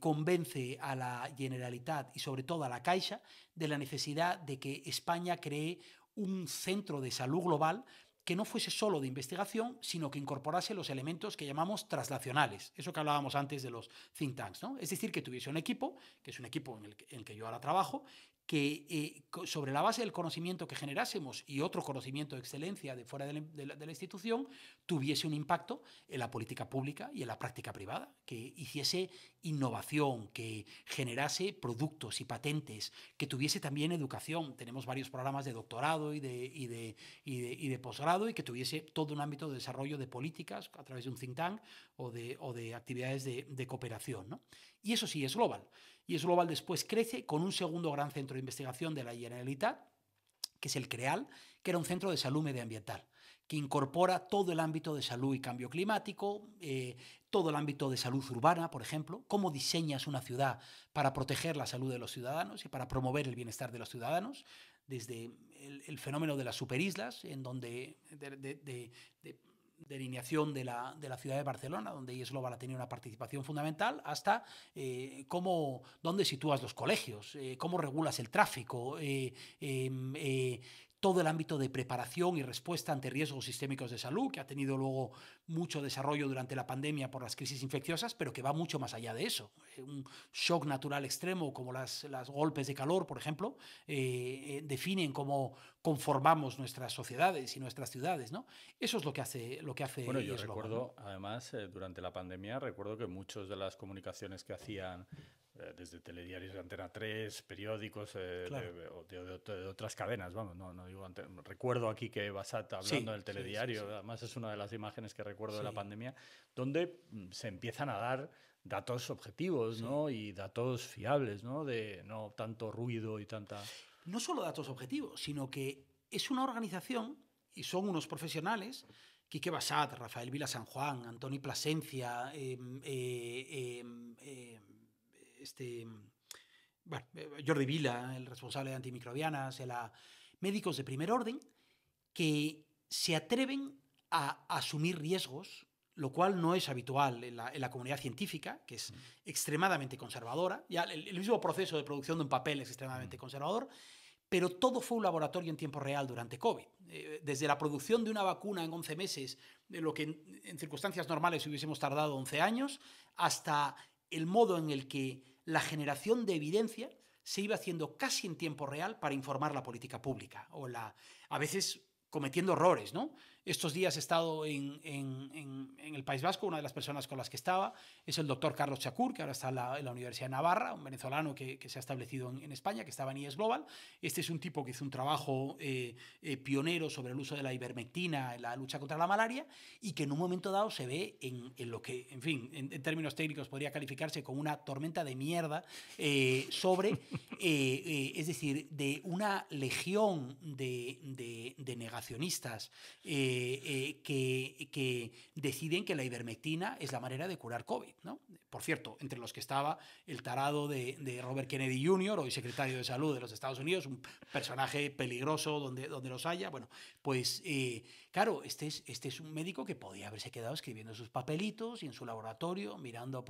convence a la Generalitat y sobre todo a la Caixa de la necesidad de que España cree un centro de salud global que no fuese solo de investigación, sino que incorporase los elementos que llamamos traslacionales, eso que hablábamos antes de los think tanks, ¿no? Es decir, que tuviese un equipo, que es un equipo en el que yo ahora trabajo, que sobre la base del conocimiento que generásemos y otro conocimiento de excelencia de fuera de la institución, tuviese un impacto en la política pública y en la práctica privada, que hiciese innovación, que generase productos y patentes, que tuviese también educación. Tenemos varios programas de doctorado y de posgrado, y que tuviese todo un ámbito de desarrollo de políticas a través de un think tank o de actividades de cooperación, ¿no? Y eso sí es global. Y es global después crece con un segundo gran centro de investigación de la Generalitat, que es el CREAL, que era un centro de salud medioambiental, que incorpora todo el ámbito de salud y cambio climático, todo el ámbito de salud urbana, por ejemplo, cómo diseñas una ciudad para proteger la salud de los ciudadanos y para promover el bienestar de los ciudadanos, desde el fenómeno de las superislas, en donde delineación de la ciudad de Barcelona, donde IES Global ha tenido una participación fundamental, hasta dónde sitúas los colegios, cómo regulas el tráfico, todo el ámbito de preparación y respuesta ante riesgos sistémicos de salud, que ha tenido luego mucho desarrollo durante la pandemia por las crisis infecciosas, pero que va mucho más allá de eso. Un shock natural extremo, como los golpes de calor, por ejemplo, definen cómo conformamos nuestras sociedades y nuestras ciudades, ¿no? Eso es lo que hace Bueno, yo IES Global, recuerdo, ¿no? además, durante la pandemia, recuerdo que muchas de las comunicaciones que hacían desde telediarios de Antena 3, periódicos Claro. de otras cadenas, vamos, no digo recuerdo aquí que Basat hablando del telediario, sí. además es una de las imágenes que recuerdo de la Sí. pandemia, donde se empiezan a dar datos objetivos, Sí. ¿no? Y datos fiables, ¿no? De no tanto ruido y tanta... No solo datos objetivos, sino que es una organización y son unos profesionales, Quique Bassat, Rafael Vila San Juan, Antoni Plasencia, Jordi Vila, el responsable de antimicrobianas, médicos de primer orden, que se atreven a asumir riesgos, lo cual no es habitual en la comunidad científica, que es extremadamente conservadora. Ya el mismo proceso de producción de un papel es extremadamente conservador, pero todo fue un laboratorio en tiempo real durante COVID. Desde la producción de una vacuna en 11 meses, de lo que en circunstancias normales hubiésemos tardado 11 años, hasta el modo en el que la generación de evidencia se iba haciendo casi en tiempo real para informar la política pública, a veces cometiendo errores, ¿no? Estos días he estado en el País Vasco. Una de las personas con las que estaba es el doctor Carlos Chacur, que ahora está en la Universidad de Navarra, un venezolano que se ha establecido en España, que estaba en IES Global. Este es un tipo que hizo un trabajo pionero sobre el uso de la ivermectina en la lucha contra la malaria, y que en un momento dado se ve en lo que, en fin, en términos técnicos podría calificarse como una tormenta de mierda, es decir, de una legión de negacionistas que deciden que la ivermectina es la manera de curar COVID, ¿no? Por cierto, entre los que estaba el tarado de Robert Kennedy Jr., hoy secretario de Salud de los Estados Unidos, un personaje peligroso donde los haya. Bueno, pues claro, este es un médico que podía haberse quedado escribiendo sus papelitos y en su laboratorio, mirando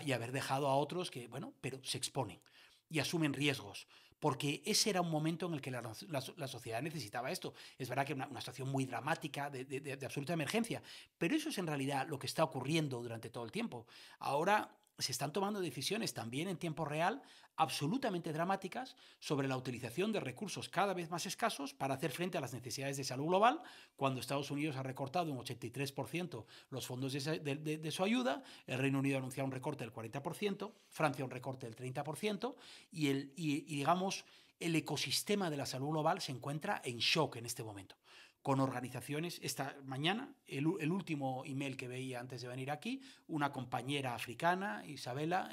y haber dejado a otros que, bueno, pero se exponen y asumen riesgos, porque ese era un momento en el que la sociedad necesitaba esto. Es verdad que una situación muy dramática, de absoluta emergencia, pero eso es en realidad lo que está ocurriendo durante todo el tiempo. Ahora se están tomando decisiones también en tiempo real absolutamente dramáticas sobre la utilización de recursos cada vez más escasos para hacer frente a las necesidades de salud global, cuando Estados Unidos ha recortado un 83% los fondos de su ayuda, el Reino Unido ha anunciado un recorte del 40%, Francia un recorte del 30%, y digamos, el ecosistema de la salud global se encuentra en shock en este momento, con organizaciones. Esta mañana, el último email que veía antes de venir aquí, una compañera africana, Isabela,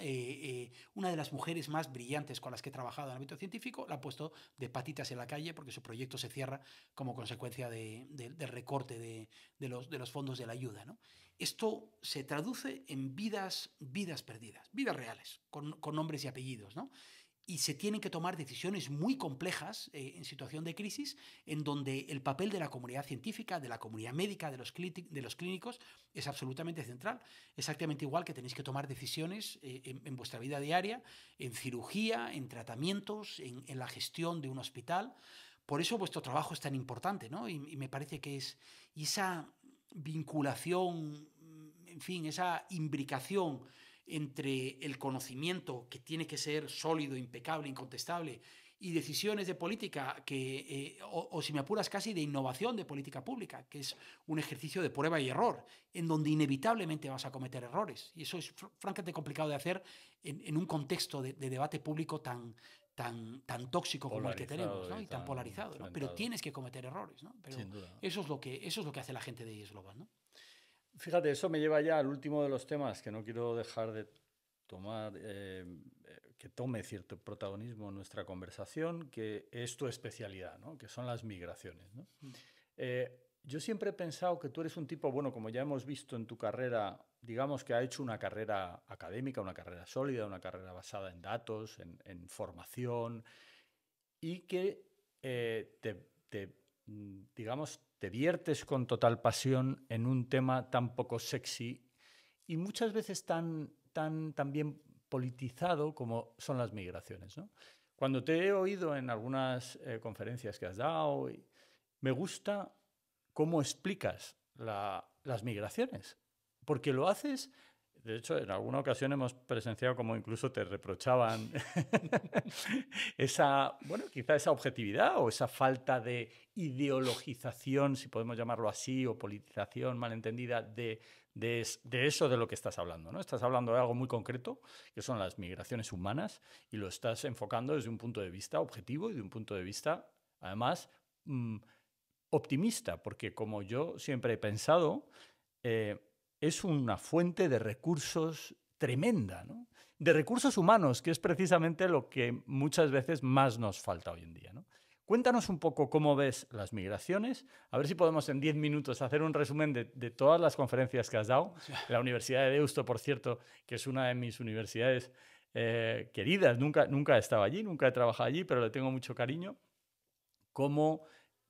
una de las mujeres más brillantes con las que he trabajado en el ámbito científico, la ha puesto de patitas en la calle porque su proyecto se cierra como consecuencia del recorte de los fondos de la ayuda, ¿no? Esto se traduce en vidas perdidas, vidas reales, con nombres y apellidos, ¿no? Y se tienen que tomar decisiones muy complejas en situación de crisis, en donde el papel de la comunidad científica, de la comunidad médica, de los clínicos, es absolutamente central. Exactamente igual que tenéis que tomar decisiones en vuestra vida diaria, en cirugía, en tratamientos, en la gestión de un hospital, Por eso vuestro trabajo es tan importante, ¿no? Y me parece que es... Y esa vinculación, en fin, esa imbricación entre el conocimiento, que tiene que ser sólido, impecable, incontestable, y decisiones de política, o si me apuras casi de innovación de política pública, que es un ejercicio de prueba y error, en donde inevitablemente vas a cometer errores. Y eso es francamente complicado de hacer en un contexto de debate público tan tóxico como el que tenemos, ¿no? Y tan polarizado, ¿no? Pero tienes que cometer errores, ¿no? Pero sin duda. eso es lo que hace la gente de IES Global, ¿no? Fíjate, eso me lleva ya al último de los temas que no quiero dejar de tomar, que tome cierto protagonismo en nuestra conversación, que es tu especialidad, ¿no? Que son las migraciones, ¿no? Yo siempre he pensado que tú eres un tipo, bueno, como ya hemos visto en tu carrera, digamos que ha hecho una carrera académica, una carrera sólida, una carrera basada en datos, en formación, y que digamos, te viertes con total pasión en un tema tan poco sexy y muchas veces tan bien politizado como son las migraciones, ¿no? Cuando te he oído en algunas conferencias que has dado, me gusta cómo explicas las migraciones, porque lo haces. De hecho, en alguna ocasión hemos presenciado como incluso te reprochaban quizá esa objetividad o esa falta de ideologización, si podemos llamarlo así, o politización malentendida de eso de lo que estás hablando, ¿no? Estás hablando de algo muy concreto, que son las migraciones humanas, y lo estás enfocando desde un punto de vista objetivo y de un punto de vista, además, optimista, porque como yo siempre he pensado, es una fuente de recursos tremenda, ¿no? De recursos humanos, que es precisamente lo que muchas veces más nos falta hoy en día, ¿no? Cuéntanos un poco cómo ves las migraciones, a ver si podemos en 10 minutos hacer un resumen de todas las conferencias que has dado. La Universidad de Deusto, por cierto, que es una de mis universidades queridas, nunca he estado allí, nunca he trabajado allí, pero le tengo mucho cariño. ¿Cómo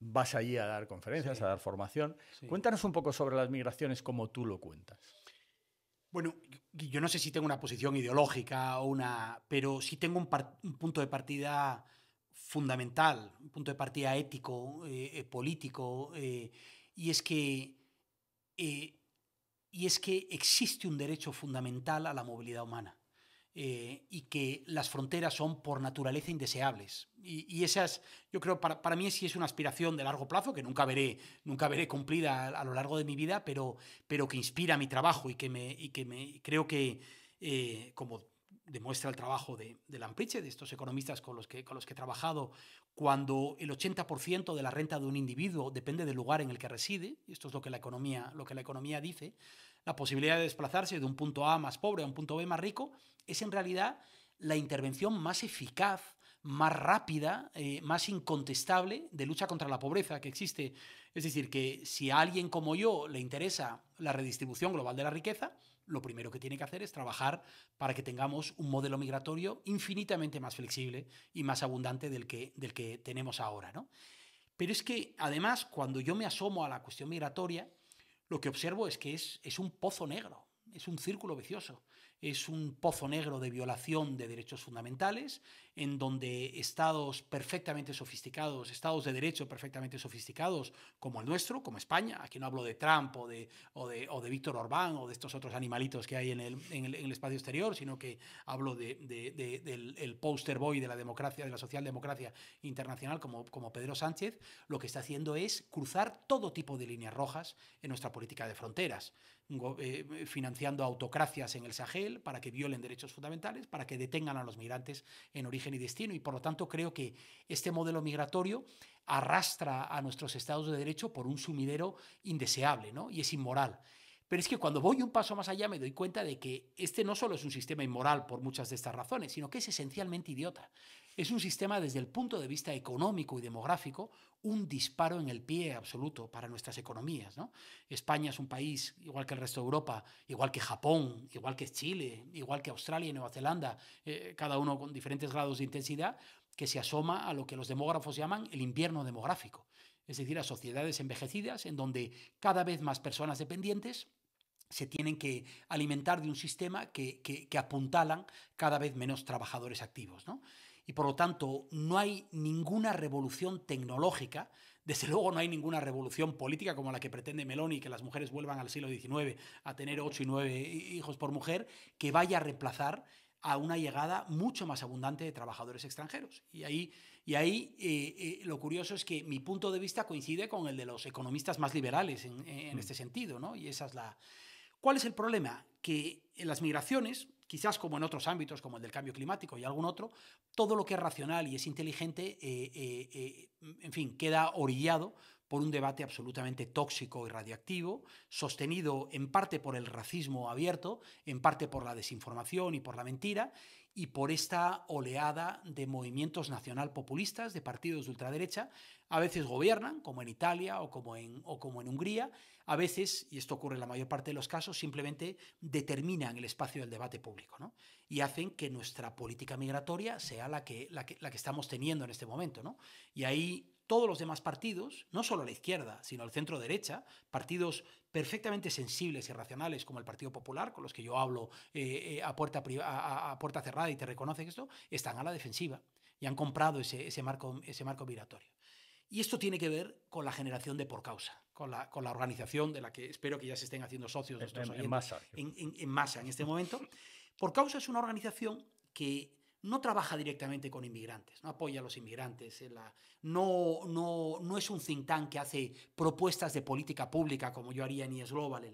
vas allí a dar conferencias, a dar formación? Sí. Cuéntanos un poco sobre las migraciones como tú lo cuentas. Bueno, yo no sé si tengo una posición ideológica pero sí tengo un punto de partida fundamental, un punto de partida ético, político, y es que existe un derecho fundamental a la movilidad humana. Y que las fronteras son por naturaleza indeseables. Y esas, yo creo, para mí sí es una aspiración de largo plazo que nunca veré cumplida a lo largo de mi vida, pero que inspira mi trabajo y que creo que, como demuestra el trabajo de Lamprecht, de estos economistas con los que he trabajado, cuando el 80% de la renta de un individuo depende del lugar en el que reside, y esto es lo que la economía dice, la posibilidad de desplazarse de un punto A más pobre a un punto B más rico es en realidad la intervención más eficaz, más rápida, más incontestable de lucha contra la pobreza que existe. Es decir, que si a alguien como yo le interesa la redistribución global de la riqueza, lo primero que tiene que hacer es trabajar para que tengamos un modelo migratorio infinitamente más flexible y más abundante del que tenemos ahora, ¿no? Pero es que, además, cuando yo me asomo a la cuestión migratoria, lo que observo es que es un pozo negro, es un círculo vicioso. Es un pozo negro de violación de derechos fundamentales, en donde estados perfectamente sofisticados, estados de derecho perfectamente sofisticados, como el nuestro, como España, aquí no hablo de Trump o de Víctor Orbán o de estos otros animalitos que hay en el espacio exterior, sino que hablo del poster boy de la democracia, de la socialdemocracia internacional, como Pedro Sánchez, lo que está haciendo es cruzar todo tipo de líneas rojas en nuestra política de fronteras, financiando autocracias en el Sahel para que violen derechos fundamentales, para que detengan a los migrantes en origen y destino. Y por lo tanto creo que este modelo migratorio arrastra a nuestros estados de derecho por un sumidero indeseable, ¿no? Y es inmoral. Pero es que cuando voy un paso más allá me doy cuenta de que este no solo es un sistema inmoral por muchas de estas razones, sino que es esencialmente idiota. Es un sistema desde el punto de vista económico y demográfico, un disparo en el pie absoluto para nuestras economías, ¿no? España es un país, igual que el resto de Europa, igual que Japón, igual que Chile, igual que Australia y Nueva Zelanda, cada uno con diferentes grados de intensidad, que se asoma a lo que los demógrafos llaman el invierno demográfico. Es decir, a sociedades envejecidas en donde cada vez más personas dependientes se tienen que alimentar de un sistema que apuntalan cada vez menos trabajadores activos, ¿no? y por lo tanto no hay ninguna revolución tecnológica. Desde luego no hay ninguna revolución política como la que pretende Meloni, que las mujeres vuelvan al siglo XIX a tener 8 y 9 hijos por mujer, que vaya a reemplazar a una llegada mucho más abundante de trabajadores extranjeros. Y ahí lo curioso es que mi punto de vista coincide con el de los economistas más liberales en este sentido, ¿no? Y esa es la... ¿Cuál es el problema? Que en las migraciones, quizás como en otros ámbitos, como el del cambio climático y algún otro, todo lo que es racional y es inteligente, en fin, queda orillado por un debate absolutamente tóxico y radiactivo, sostenido en parte por el racismo abierto, en parte por la desinformación y por la mentira, y por esta oleada de movimientos nacional populistas, de partidos de ultraderecha. A veces gobiernan, como en Italia o como en Hungría. A veces, y esto ocurre en la mayor parte de los casos, simplemente determinan el espacio del debate público, ¿no? Y hacen que nuestra política migratoria sea la que estamos teniendo en este momento, ¿no? Y ahí todos los demás partidos, no solo la izquierda, sino el centro derecha, partidos perfectamente sensibles y racionales como el Partido Popular, con los que yo hablo a puerta cerrada y te reconocen esto, están a la defensiva y han comprado ese marco migratorio. Y esto tiene que ver con la generación de Por Causa, con la organización de la que espero que ya se estén haciendo socios nuestros oyentes en masa en este momento. Por Causa es una organización que no trabaja directamente con inmigrantes, no apoya a los inmigrantes, no es un think tank que hace propuestas de política pública como yo haría en IS Global.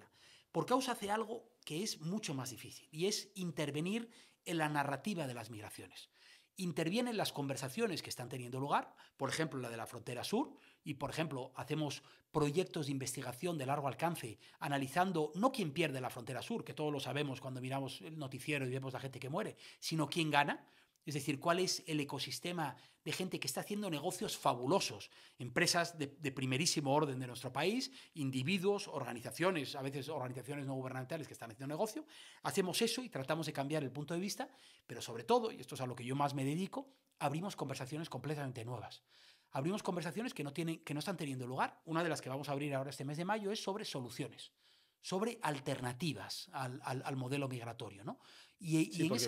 Por Causa hace algo que es mucho más difícil y es intervenir en la narrativa de las migraciones. Interviene en las conversaciones que están teniendo lugar, por ejemplo, la de la frontera sur, y, por ejemplo, hacemos proyectos de investigación de largo alcance, analizando no quién pierde la frontera sur, que todos lo sabemos cuando miramos el noticiero y vemos la gente que muere, sino quién gana. Es decir, cuál es el ecosistema de gente que está haciendo negocios fabulosos, empresas de primerísimo orden de nuestro país, individuos, organizaciones, a veces organizaciones no gubernamentales que están haciendo negocio. Hacemos eso y tratamos de cambiar el punto de vista, pero sobre todo, y esto es a lo que yo más me dedico, abrimos conversaciones completamente nuevas. Abrimos conversaciones que no están teniendo lugar. Una de las que vamos a abrir ahora este mes de mayo es sobre soluciones, sobre alternativas al modelo migratorio, ¿no?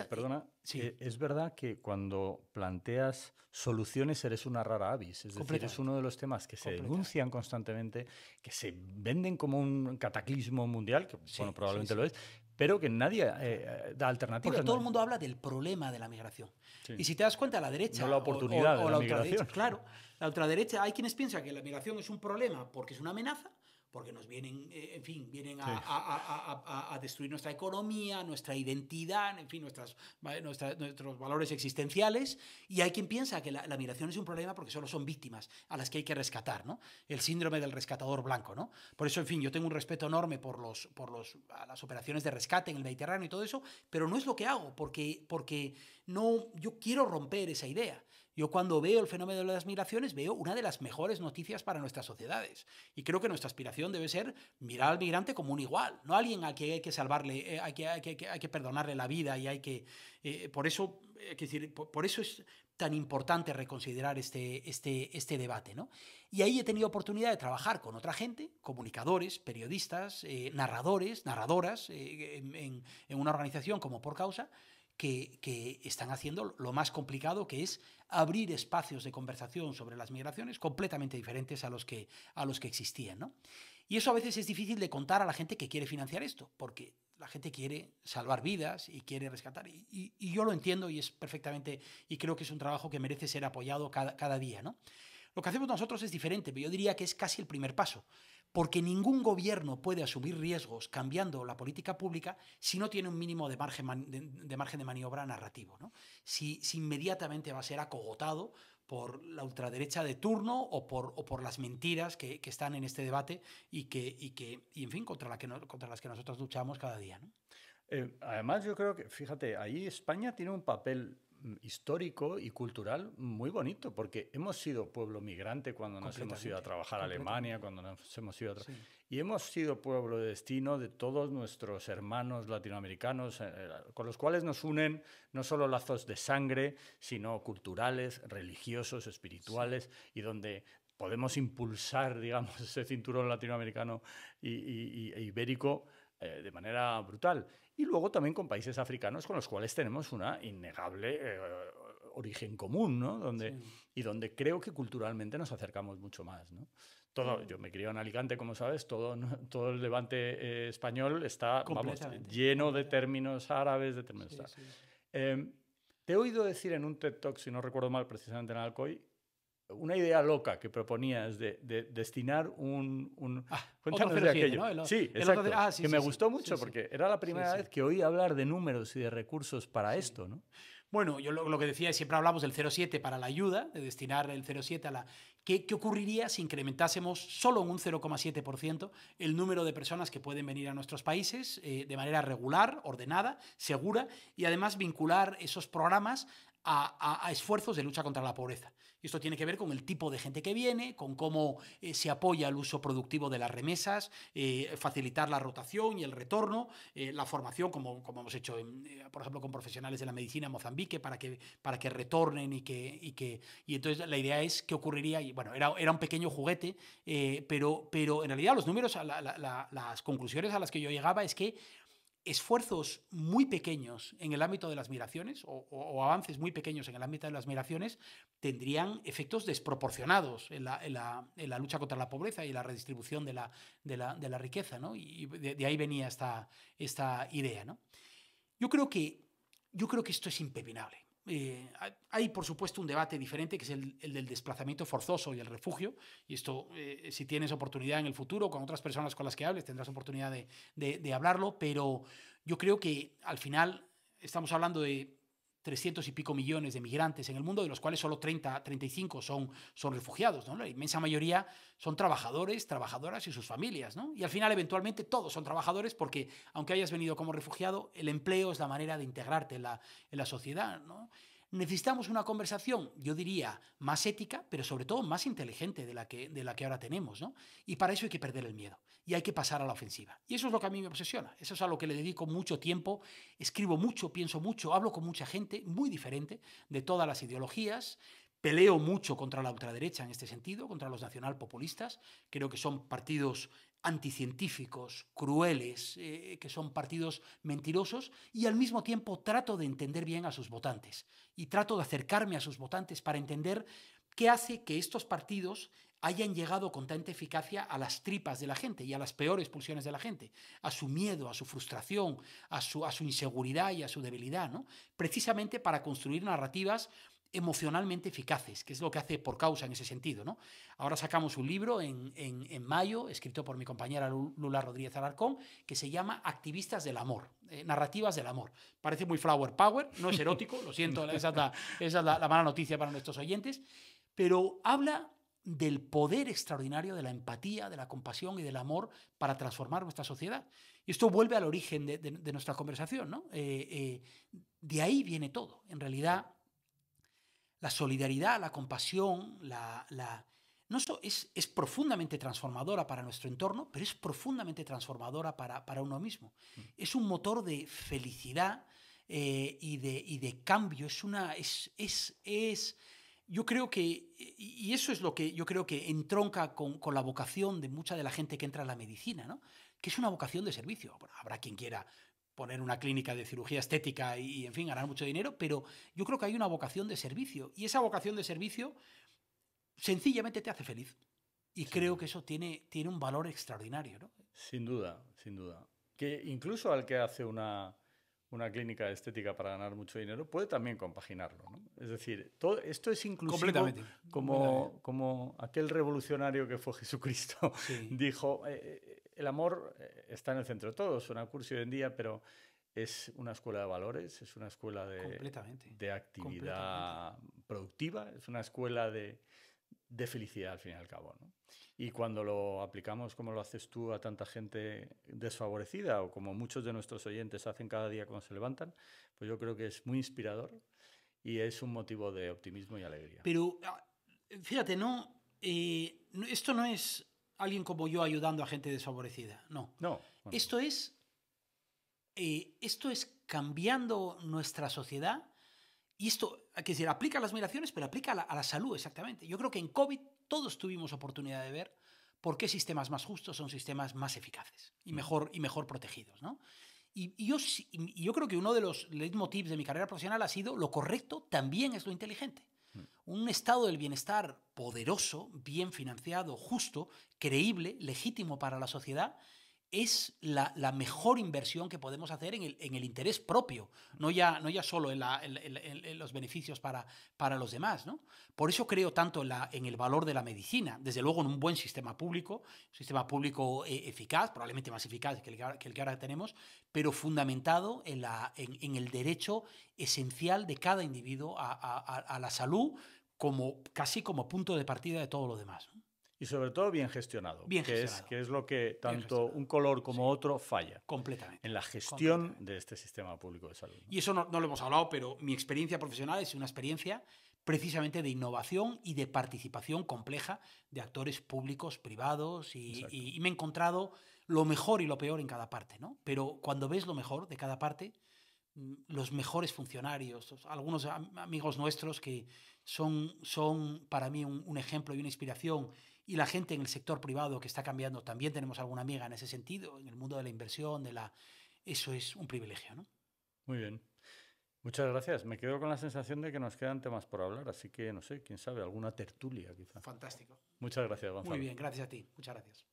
Perdona, es verdad que cuando planteas soluciones eres una rara avis, es decir, es uno de los temas que se denuncian constantemente, que se venden como un cataclismo mundial, que bueno, probablemente lo es, pero que nadie da alternativas. Porque todo el mundo habla del problema de la migración. Sí. Y si te das cuenta, la derecha... No la oportunidad de la migración. Claro, la ultraderecha, hay quienes piensan que la migración es un problema porque es una amenaza, porque nos vienen, en fin, vienen a destruir nuestra economía, nuestra identidad, en fin, nuestros valores existenciales, y hay quien piensa que la migración es un problema porque solo son víctimas a las que hay que rescatar, ¿no? El síndrome del rescatador blanco, ¿no? Por eso, en fin, yo tengo un respeto enorme por las operaciones de rescate en el Mediterráneo y todo eso, pero no es lo que hago, porque no, yo quiero romper esa idea. Yo cuando veo el fenómeno de las migraciones veo una de las mejores noticias para nuestras sociedades. Y creo que nuestra aspiración debe ser mirar al migrante como un igual, no alguien al que hay que salvarle, hay que perdonarle la vida y hay que... por eso es tan importante reconsiderar este debate, ¿no? Y ahí he tenido oportunidad de trabajar con otra gente, comunicadores, periodistas, narradoras, en una organización como Por Causa, que están haciendo lo más complicado, que es abrir espacios de conversación sobre las migraciones completamente diferentes a los que existían, ¿no? Y eso a veces es difícil de contar a la gente que quiere financiar esto, porque la gente quiere salvar vidas y quiere rescatar. Y yo lo entiendo y es perfectamente, y creo que es un trabajo que merece ser apoyado cada día, ¿no? Lo que hacemos nosotros es diferente, pero yo diría que es casi el primer paso, porque ningún gobierno puede asumir riesgos cambiando la política pública si no tiene un mínimo de margen de maniobra narrativo, ¿no? Si inmediatamente va a ser acogotado por la ultraderecha de turno o por las mentiras que están en este debate y en fin, contra las que nosotros luchamos cada día, ¿no? Además, yo creo que, fíjate, ahí España tiene un papel histórico y cultural muy bonito, porque hemos sido pueblo migrante cuando nos hemos ido a trabajar a Alemania, cuando nos hemos ido a y hemos sido pueblo de destino de todos nuestros hermanos latinoamericanos, con los cuales nos unen no solo lazos de sangre, sino culturales, religiosos, espirituales, y donde podemos impulsar, digamos, ese cinturón latinoamericano e ibérico de manera brutal. Y luego también con países africanos con los cuales tenemos una innegable origen común, ¿no? Sí. Y donde creo que culturalmente nos acercamos mucho más, ¿no? Yo me crié en Alicante, como sabes, todo el levante español está, vamos, Completamente. lleno de términos árabes, de términos Sí, tal. sí, sí. Te he oído decir en un TED Talk, si no recuerdo mal, precisamente en Alcoy, una idea loca que proponías de destinar un... Otro Cuéntanos de 07, aquello. ¿no? Sí, El otro exacto. sí, Que me sí, sí. gustó mucho Sí, sí. porque era la Sí, primera sí. vez que oí hablar de números y de recursos para Sí. esto, ¿no? Bueno, yo lo que decía es siempre hablamos del 0,7 para la ayuda, de destinar el 0,7 a la... ¿Qué ocurriría si incrementásemos solo en un 0,7% el número de personas que pueden venir a nuestros países de manera regular, ordenada, segura y además vincular esos programas a esfuerzos de lucha contra la pobreza? Y esto tiene que ver con el tipo de gente que viene, con cómo se apoya el uso productivo de las remesas, facilitar la rotación y el retorno, la formación, como hemos hecho, por ejemplo, con profesionales de la medicina en Mozambique, para que retornen y entonces la idea es qué ocurriría. Y bueno, era un pequeño juguete, pero en realidad los números, las conclusiones a las que yo llegaba es que esfuerzos muy pequeños en el ámbito de las migraciones o avances muy pequeños en el ámbito de las migraciones tendrían efectos desproporcionados en la lucha contra la pobreza y la redistribución de la riqueza, ¿no? Y de ahí venía esta idea, ¿no? Yo creo que esto es impepinable. Hay, por supuesto, un debate diferente, que es el del desplazamiento forzoso y el refugio. Y esto, si tienes oportunidad en el futuro, con otras personas con las que hables, tendrás oportunidad de hablarlo. Pero yo creo que al final estamos hablando de 300 y pico millones de migrantes en el mundo, de los cuales solo 35 son refugiados, ¿no? La inmensa mayoría son trabajadores, trabajadoras y sus familias, ¿no? Y al final, eventualmente, todos son trabajadores porque, aunque hayas venido como refugiado, el empleo es la manera de integrarte en la sociedad, ¿no? Necesitamos una conversación, yo diría, más ética, pero sobre todo más inteligente de la que ahora tenemos, ¿no? Y para eso hay que perder el miedo y hay que pasar a la ofensiva. Y eso es lo que a mí me obsesiona, eso es a lo que le dedico mucho tiempo, escribo mucho, pienso mucho, hablo con mucha gente muy diferente de todas las ideologías. Peleo mucho contra la ultraderecha en este sentido, contra los nacionalpopulistas. Creo que son partidos anticientíficos, crueles, que son partidos mentirosos, y al mismo tiempo trato de entender bien a sus votantes y trato de acercarme a sus votantes para entender qué hace que estos partidos hayan llegado con tanta eficacia a las tripas de la gente y a las peores pulsiones de la gente, a su miedo, a su frustración, a su inseguridad y a su debilidad, ¿no? Precisamente para construir narrativas emocionalmente eficaces, que es lo que hace Por Causa en ese sentido, ¿no? Ahora sacamos un libro en mayo, escrito por mi compañera Lula Rodríguez Alarcón, que se llama Activistas del Amor, narrativas del amor. Parece muy flower power, no es erótico, lo siento, esa es la mala noticia para nuestros oyentes, pero habla del poder extraordinario de la empatía, de la compasión y del amor para transformar nuestra sociedad. Y esto vuelve al origen de nuestra conversación, ¿no? De ahí viene todo. En realidad, la solidaridad, la compasión, no es profundamente transformadora para nuestro entorno, pero es profundamente transformadora para uno mismo. Es un motor de felicidad y de cambio. Yo creo que, y eso es lo que yo creo que entronca con la vocación de mucha de la gente que entra a la medicina, ¿no? Que es una vocación de servicio. Bueno, habrá quien quiera poner una clínica de cirugía estética y, en fin, ganar mucho dinero, pero yo creo que hay una vocación de servicio, y esa vocación de servicio sencillamente te hace feliz. Y creo que eso tiene un valor extraordinario, ¿no? Sin duda, sin duda. Que incluso al que hace una clínica estética para ganar mucho dinero puede también compaginarlo, ¿no? Es decir, esto es inclusivo como aquel revolucionario que fue Jesucristo. Sí. Dijo, el amor está en el centro de todo, suena cursi hoy en día, pero es una escuela de valores, es una escuela de actividad productiva, es una escuela de felicidad al fin y al cabo, ¿no? Y cuando lo aplicamos como lo haces tú a tanta gente desfavorecida o como muchos de nuestros oyentes hacen cada día cuando se levantan, pues yo creo que es muy inspirador y es un motivo de optimismo y alegría. Pero fíjate, esto no es alguien como yo ayudando a gente desfavorecida, no. Bueno. Esto es cambiando nuestra sociedad. Y esto, hay que decir, aplica a las migraciones, pero aplica a la salud, exactamente. Yo creo que en COVID todos tuvimos oportunidad de ver por qué sistemas más justos son sistemas más eficaces y mejor protegidos, ¿no? Y yo creo que uno de los leitmotivs de mi carrera profesional ha sido: lo correcto también es lo inteligente. Un estado del bienestar poderoso, bien financiado, justo, creíble, legítimo para la sociedad, es la mejor inversión que podemos hacer en el interés propio, no ya solo en los beneficios para los demás, ¿no? Por eso creo tanto en el valor de la medicina, desde luego en un buen sistema público eficaz, probablemente más eficaz que el que ahora tenemos, pero fundamentado en el derecho esencial de cada individuo a la salud, casi como punto de partida de todo lo demás, ¿no? Y sobre todo bien gestionado, Bien gestionado. Que es lo que tanto un color como otro falla. Completamente. En la gestión de este sistema público de salud, ¿no? Y eso no lo hemos hablado, pero mi experiencia profesional es una experiencia precisamente de innovación y de participación compleja de actores públicos, privados, y me he encontrado lo mejor y lo peor en cada parte, ¿no? Pero cuando ves lo mejor de cada parte, los mejores funcionarios, algunos amigos nuestros que son para mí un ejemplo y una inspiración, y la gente en el sector privado que está cambiando, también tenemos alguna amiga en ese sentido, en el mundo de la inversión, eso es un privilegio, ¿no? Muy bien. Muchas gracias. Me quedo con la sensación de que nos quedan temas por hablar, así que no sé, quién sabe, alguna tertulia quizá. Fantástico. Muchas gracias, Gonzalo. Muy bien, gracias a ti. Muchas gracias.